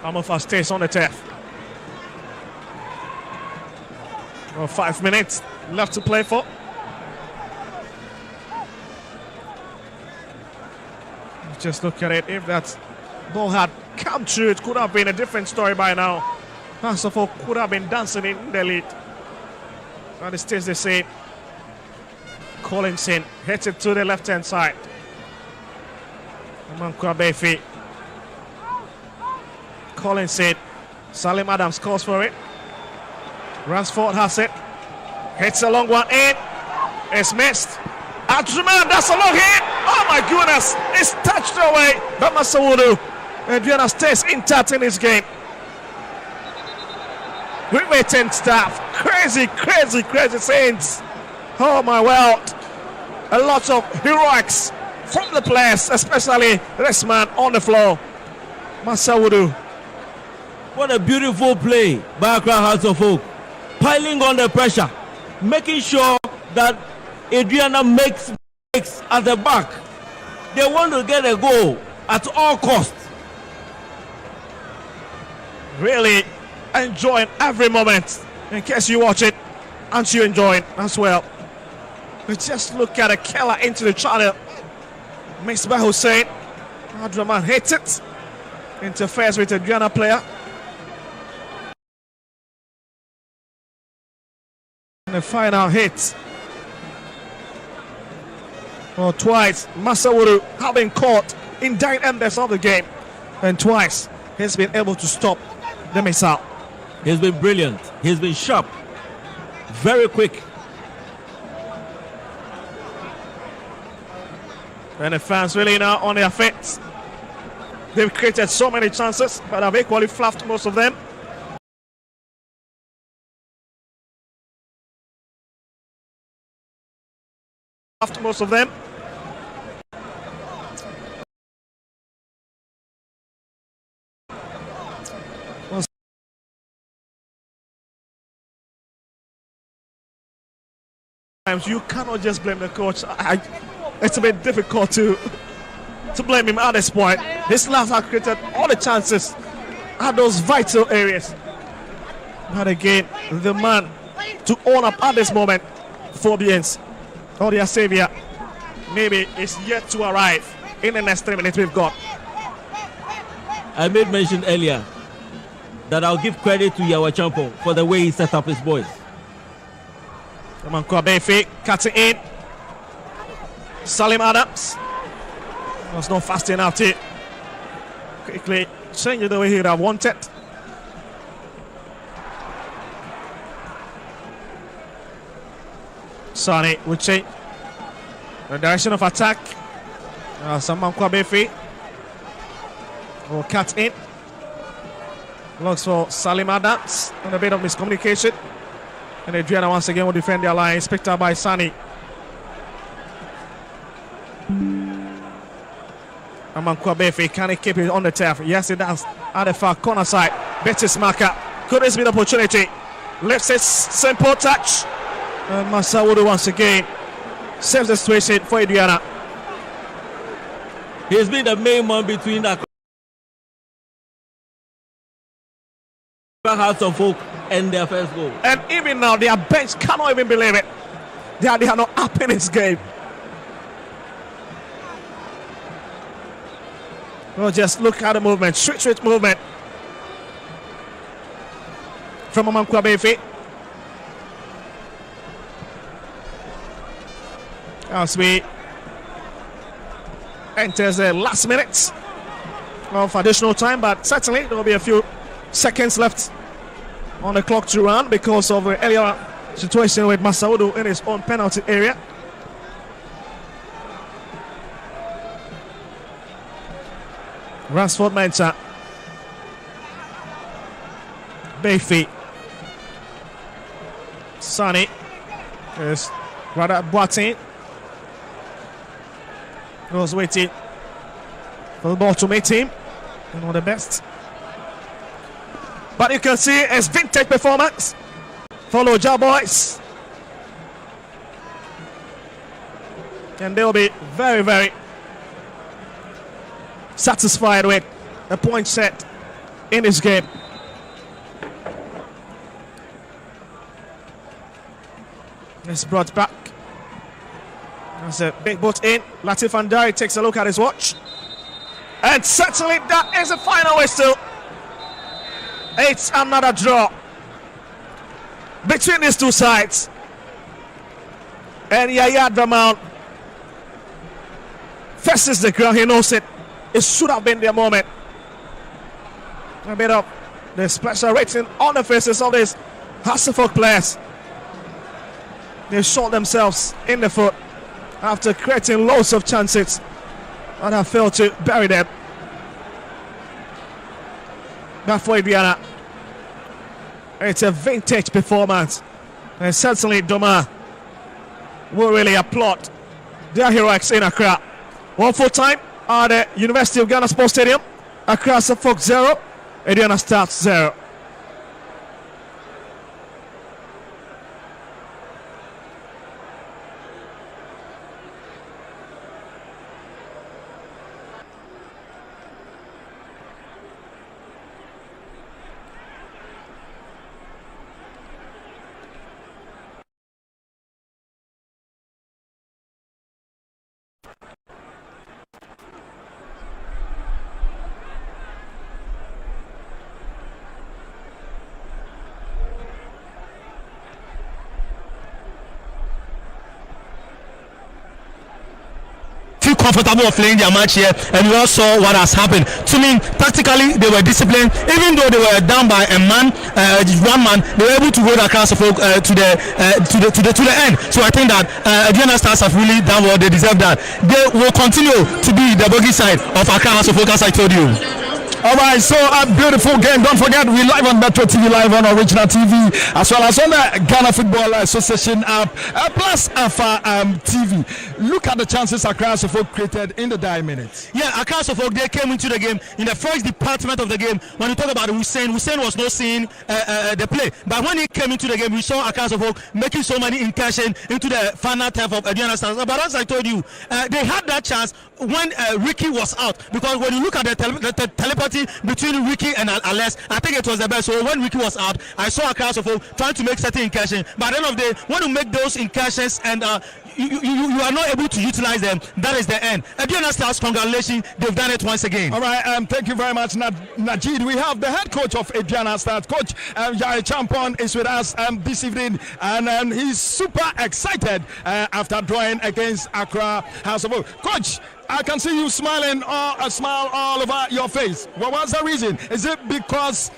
Amofa stays on the turf. 5 minutes left to play for. Just look at it. If that ball had come true, it could have been a different story by now. Hasselhoff could have been dancing in the lead. And it stays the same. Collinson hits it to the left-hand side. Amankwa Befi. Collinson. Salim Adams calls for it. Ransford has it. Hits a long one in. It's missed. Aduana, that's a long hit. Oh my goodness. It's touched away by Masawudu. Aduana stays intact in this game. Great waiting staff. Crazy scenes. Oh my world. A lot of heroics from the players, especially this man on the floor, Masawudu. What a beautiful play by Accra Hasselhoff. Piling on the pressure, making sure that Aduana makes at the back. They want to get a goal at all costs. Really enjoying every moment. In case you watch it, aren't you enjoying as well? But just look at a killer into the channel. Missed by Hussein. Adraman hits it. Interferes with a Aduana player. And the final hit. Well, twice Masawudu have been caught in dying embers of the game. And twice he's been able to stop the missile. He's been brilliant. He's been sharp. Very quick. And the fans really now on their feet. They've created so many chances, but have equally fluffed most of them. Most of them. You cannot just blame the coach. It's a bit difficult to blame him at this point. His lads have created all the chances at those vital areas. But again, the man to own up at this moment, Phobians, or their savior, maybe is yet to arrive in the next 3 minutes we've got. I made mention earlier that I'll give credit to Yawa Champo for the way he set up his boys. Amankwa Befi cutting in. Salim Adams was not fast enough to quickly change the way he would have wanted. Sane will change the direction of attack. Amankwa Befi will cut in. Looks for Salim Adams and a bit of miscommunication. And Aduana once again will defend their lines, picked up by Sani. Amankwa Befi, can he keep it on the turf? Yes, he does. At the far corner side, Betis marker. Could this be the opportunity? Lifts it, simple touch. And Masawudu once again saves the situation for Aduana. He's been the main man between the Hearts of Oak and their first goal. And even now, their bench cannot even believe it. They are not up in this game. Well, just look at the movement, switch movement from Amankwa Befi. As we enter the last minute of additional time, but certainly there will be a few seconds left on the clock to run because of the earlier situation with Masaudu in his own penalty area. Ransford Mensah, Befi, Sani, is rather Boateng. Was waiting for the ball to meet him. One of the best. But you can see it's vintage performance. Follow Ja Boys. And they'll be very, very satisfied with the point set in this game. It's brought back. That's a big boot in. Latif Andari takes a look at his watch. And certainly that is the final whistle. It's another draw between these two sides. And Yaya Draman faces the ground. He knows it. It should have been their moment. A bit of the special rating on the faces of these Hasselhoff players. They shot themselves in the foot after creating loads of chances and have failed to bury them. But for Aduana, it's a vintage performance. And certainly Doma will really applaud their heroics in Accra. One full time at the University of Ghana Sports Stadium. Accra Suffolk 0, Aduana Stars 0. Comfortable of playing their match here, and we all saw what has happened. To me, tactically they were disciplined, even though they were down by a man, one man. They were able to hold Accra Suffolk to the end. So I think that Aduana Stars have really done what they deserve. That they will continue to be the bogey side of Accra Suffolk, as I told you. All right, so a beautiful game. Don't forget, we live on Metro TV, live on Original TV, as well as on the Ghana Football Association app, plus Alpha TV. Look at the chances Accra Suffolk created in the 9 minutes. Yeah, Accra Suffolk, they came into the game in the first department of the game. When you talk about Hussein was not seeing the play. But when he came into the game, we saw Accra Suffolk making so many incursions into the final turf of Aduana Stars. But as I told you, they had that chance when Ricky was out. Because when you look at the telepathy starting between Ricky and Alex, I think it was the best. So when Ricky was out, I saw a crowd of folk trying to make certain incursions. But at the end of the day, when you make those incursions and you are not able to utilize them, that is the end. Aduana Stars, congratulations, they've done it once again. All right, thank you very much, Najid. We have the head coach of Aduana Stars, Coach Yari Champon, is with us this evening, and he's super excited after drawing against Accra House of Oak. Coach, I can see you smiling, a smile all over your face. What was the reason? Is it because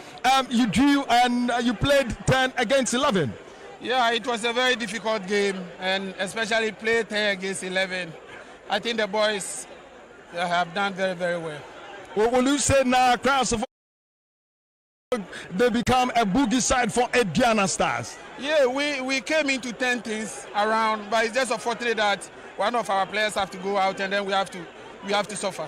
you drew and you played 10 against 11? Yeah, it was a very difficult game, and especially play 10 against 11. I think the boys have done very, very well. What will you say now, Cross of they become a boogie side for Aduana Stars? Yeah, we came into 10 things around, but it's just unfortunate that one of our players have to go out, and then we have to suffer.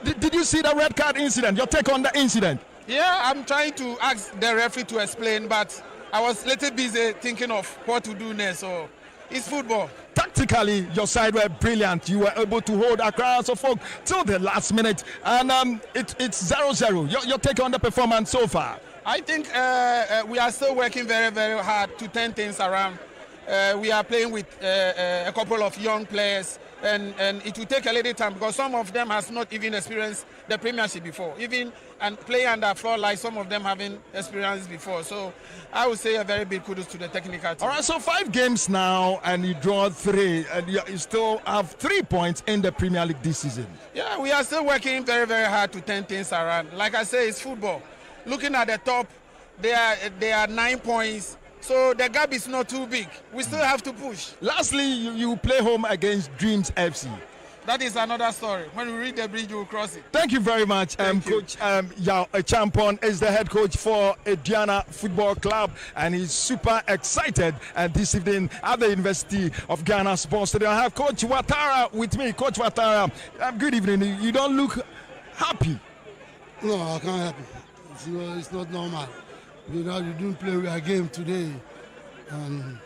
Did you see the red card incident? Your take on the incident? Yeah, I'm trying to ask the referee to explain, but I was a little busy thinking of what to do next, so it's football. Tactically, your side were brilliant. You were able to hold Accra House of Folk till the last minute, and it's 0-0. Your take on the performance so far? I think we are still working very, very hard to turn things around. We are playing with a couple of young players, and it will take a little time because some of them has not even experienced the Premiership before, even and play under floor like some of them haven't experienced before. So I would say a very big kudos to the technical team. All right, so 5 games now, and you draw 3, and you still have 3 points in the Premier League this season. Yeah, we are still working very, very hard to turn things around. Like I say, it's football. Looking at the top, they are 9 points. So the gap is not too big. We still have to push. Lastly, you play home against Dreams FC. That is another story. When we reach the bridge, we'll cross it. Thank you very much, Coach Yao Champon is the head coach for Aduana Football Club, and he's super excited this evening at the University of Ghana Sports Stadium. I have Coach Ouattara with me. Coach Ouattara, good evening. You don't look happy. No, I can't happy. It's not normal. You didn't play a game today, and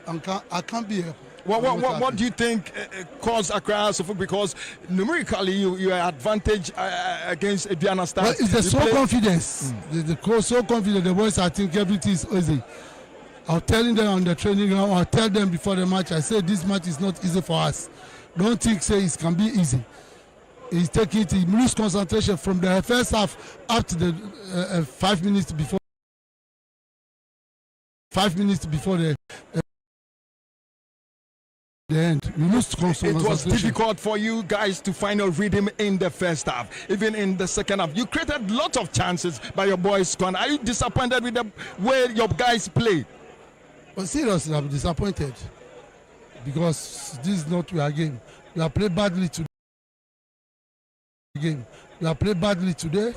I can't be happy. What do you think caused Accra House of Folk? Because numerically you are advantage against Aduana Stars. Well, it's the so confidence. The coach so confident. The boys, I think everything is easy. I'm telling them on the training ground. I'll tell them before the match. I said this match is not easy for us. Don't think say it can be easy. He's taking it. He lose concentration from the first half up to the 5 minutes before. 5 minutes before the end. We lose concentration. It was difficult for you guys to find a rhythm in the first half. Even in the second half, you created lots of chances by your boys. Are you disappointed with the way your guys play? But seriously, I'm disappointed because this is not our game. We have played badly today. We have played badly today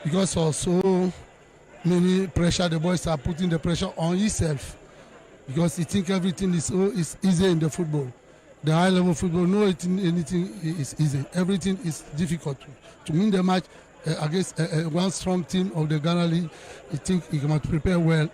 because of so many pressure. The boys are putting the pressure on himself because he think everything is easy in the football. The high level football, anything is easy. Everything is difficult. To win the match against one strong team of the Ghana League, I think he must prepare well,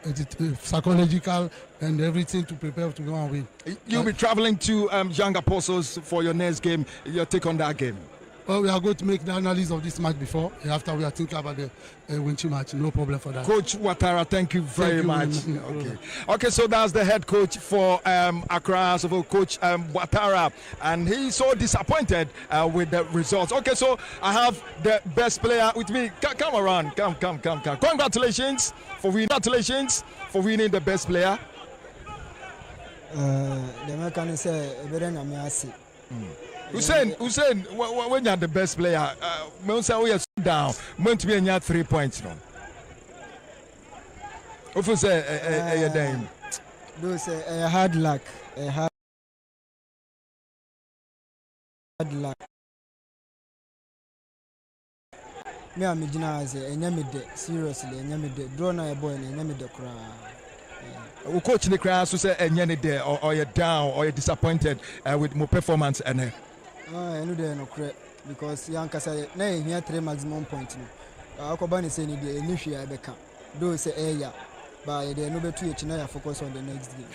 psychological and everything to prepare to go and win. You'll be traveling to Young Apostles for your next game. Your take on that game? Well, we are going to make the analysis of this match before. After we are thinking about the Winchi match, no problem for that. Coach Ouattara, thank you very much. Okay, so that's the head coach for Accra, so Coach Ouattara, and he's so disappointed with the results. Okay, so I have the best player with me. Come around, come. Congratulations for winning the best player. The American say, Hussein, when you're the best player, we say down, meant to be 3 points. No. If you say, those hard luck, hard luck. Me am Mijina as a nyamide, seriously, a nyamide, draw na a boy and a nyamide cry. We coach the crowd to say any day or you're down or you're disappointed with more performance and I know they no correct because Yanka say na here 3 maximum point no. Akobani say ni dey any hwe abeka. Do say eya but they no be too each na focus on the next game.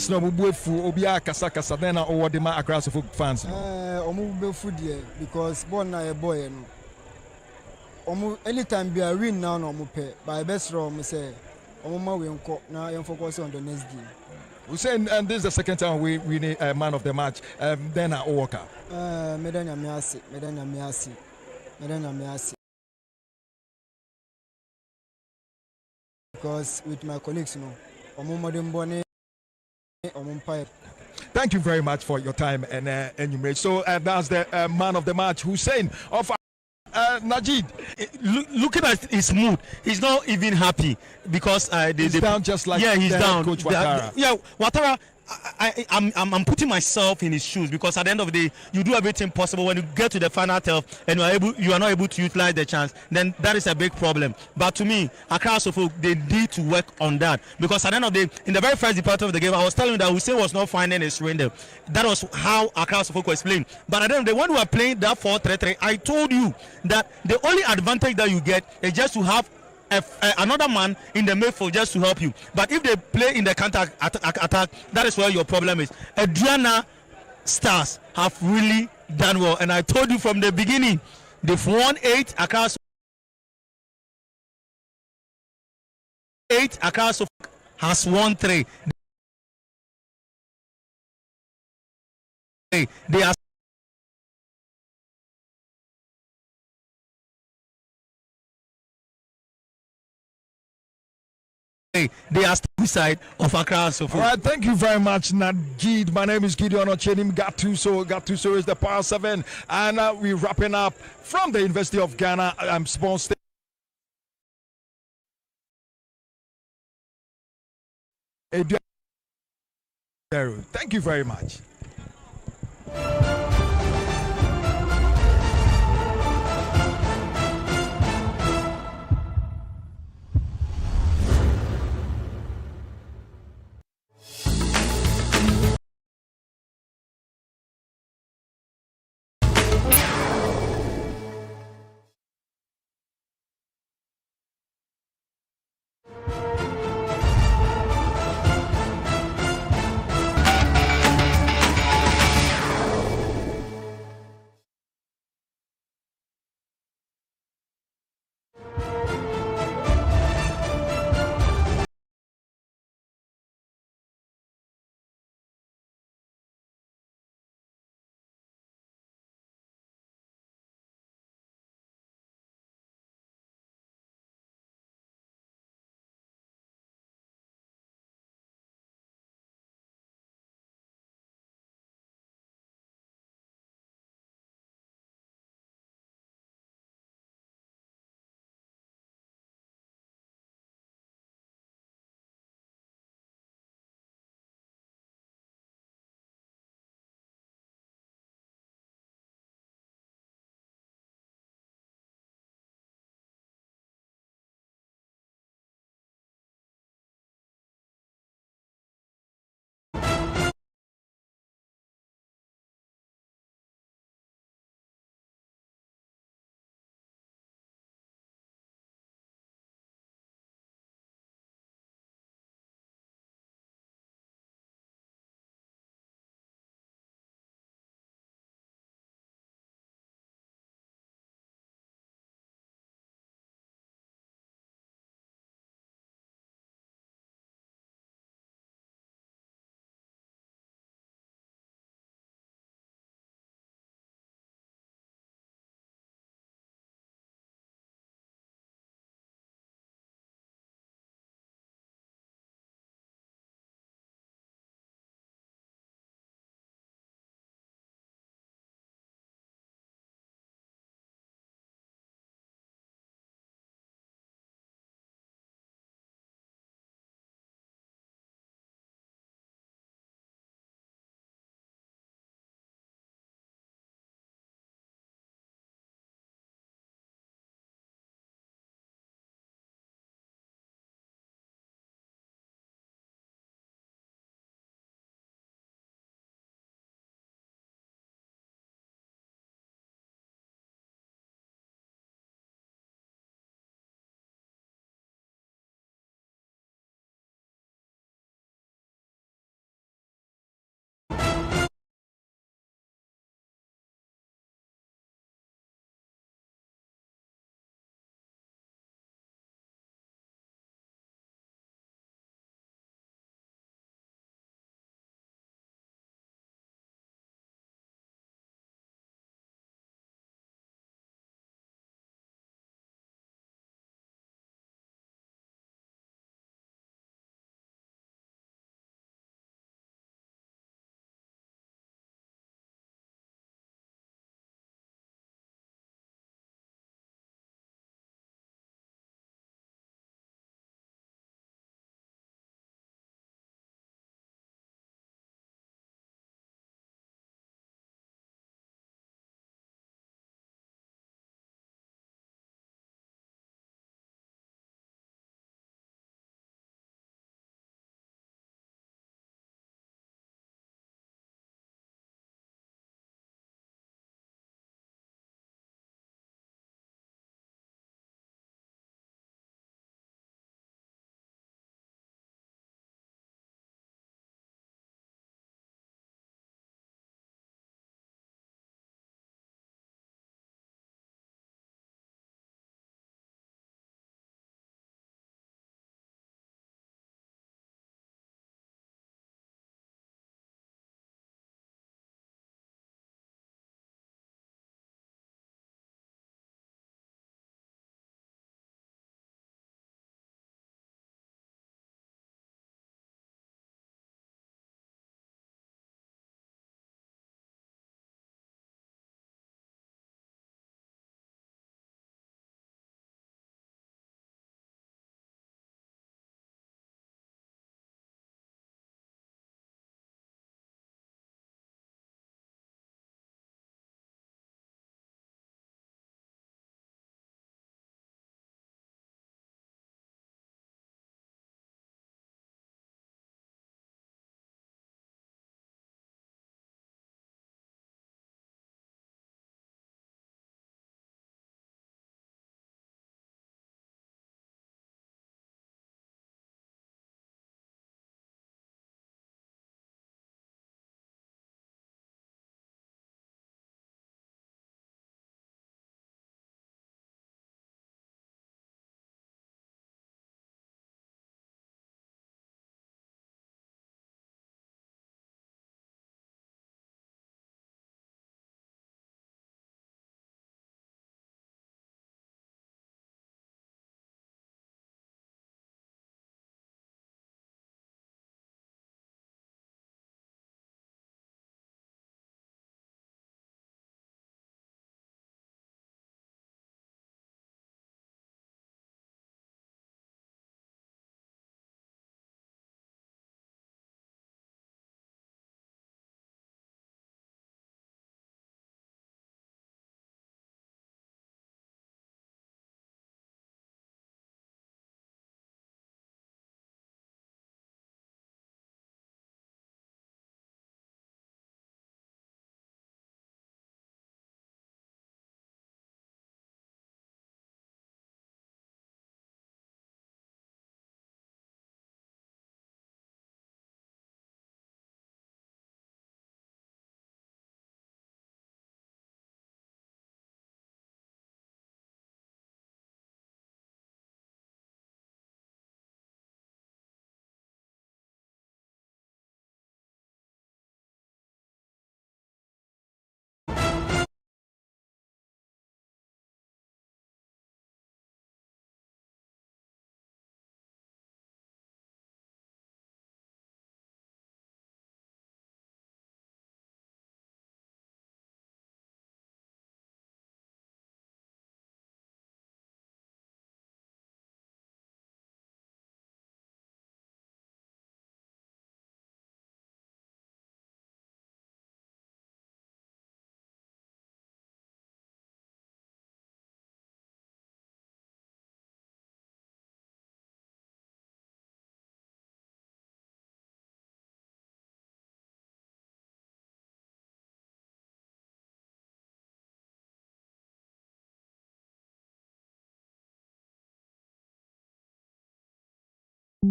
No, Obia Kasa then or the across the fans. Food because born na a boy no. Anytime be a win now no mupe. By best room say Omuma we now focus on the next game. We say and this is the second time we need a man of the match. Then I worker. Medanya miasi. Because with my colleagues no, thank you very much for your time and enumerate. So that's the man of the match, Hussein of Najid. Looking at his mood, he's not even happy because he's down just like he's down. Coach Ouattara. Ouattara. I'm putting myself in his shoes because at the end of the day, you do everything possible. When you get to the final 12 and you are not able to utilize the chance, then that is a big problem. But to me, Accra Sofo, they need to work on that because at the end of the day, in the very first part of the game, I was telling you that Hussein was not finding his rhythm. That was how Accra Sofo was playing. But at the end of the day, when we were playing that 4-3-3, I told you that the only advantage that you get is just to have another man in the midfield just to help you. But if they play in the counter attack, that is where your problem is. Aduana Stars have really done well, and I told you from the beginning, they've won 8 across. 8 across has won 3. They are. They are the side of Accra. So all right, thank you very much, Najid. My name is Gideon Ochenim Gattuso is the Power 7, and we're wrapping up from the University of Ghana. I'm sponsored. Thank you very much.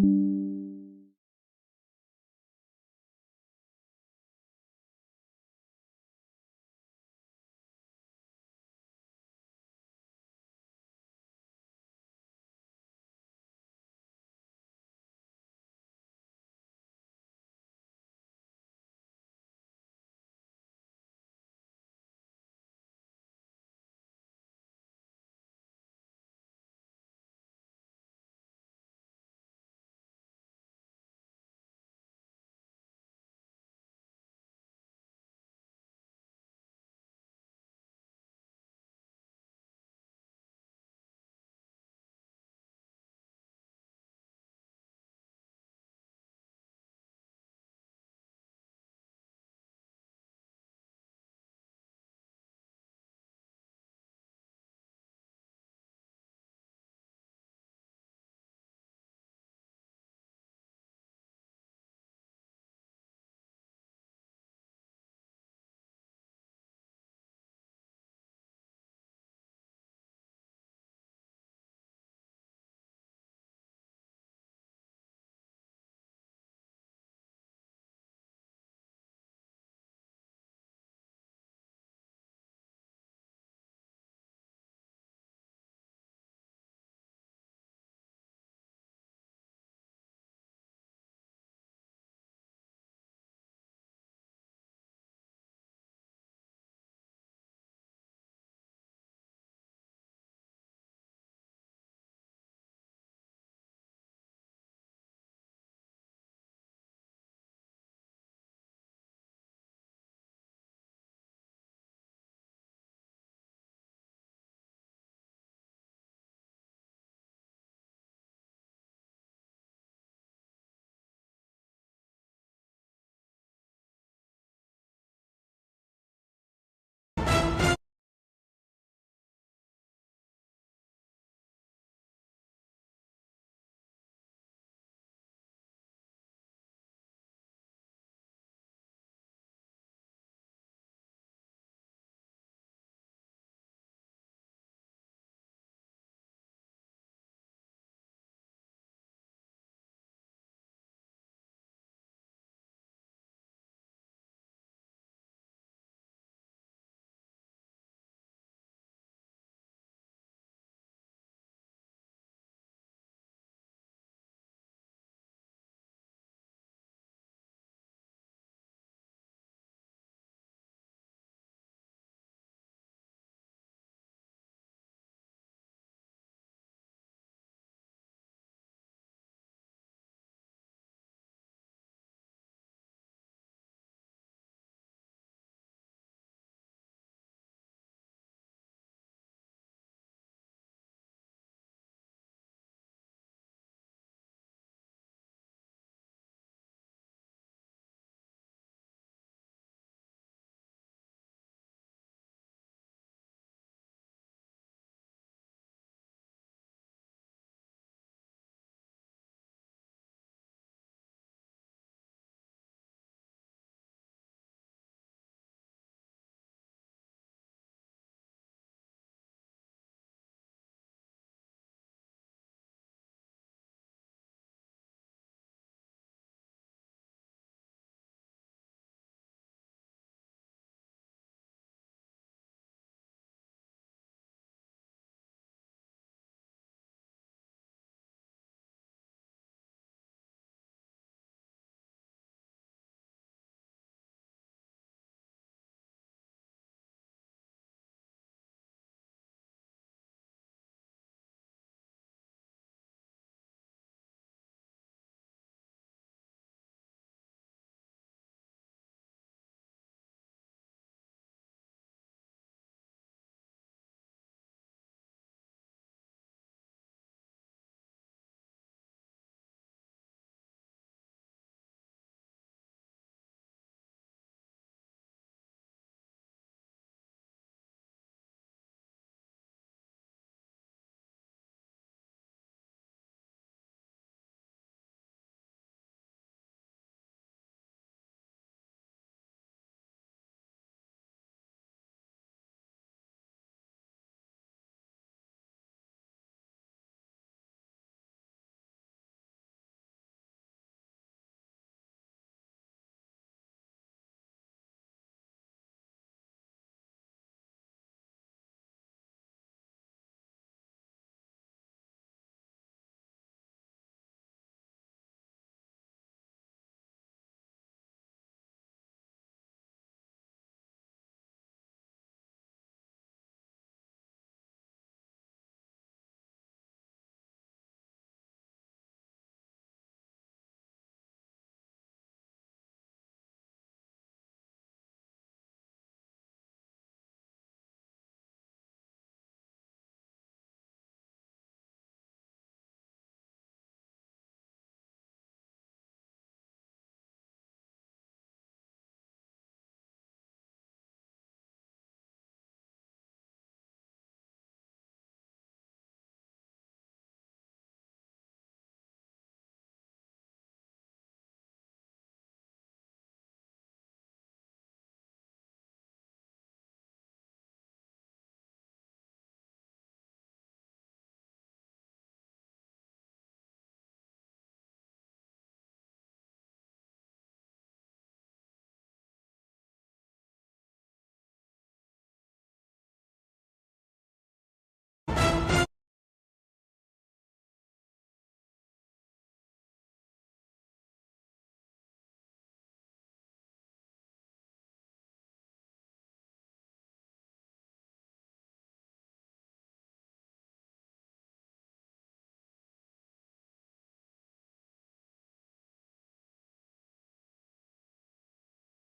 you.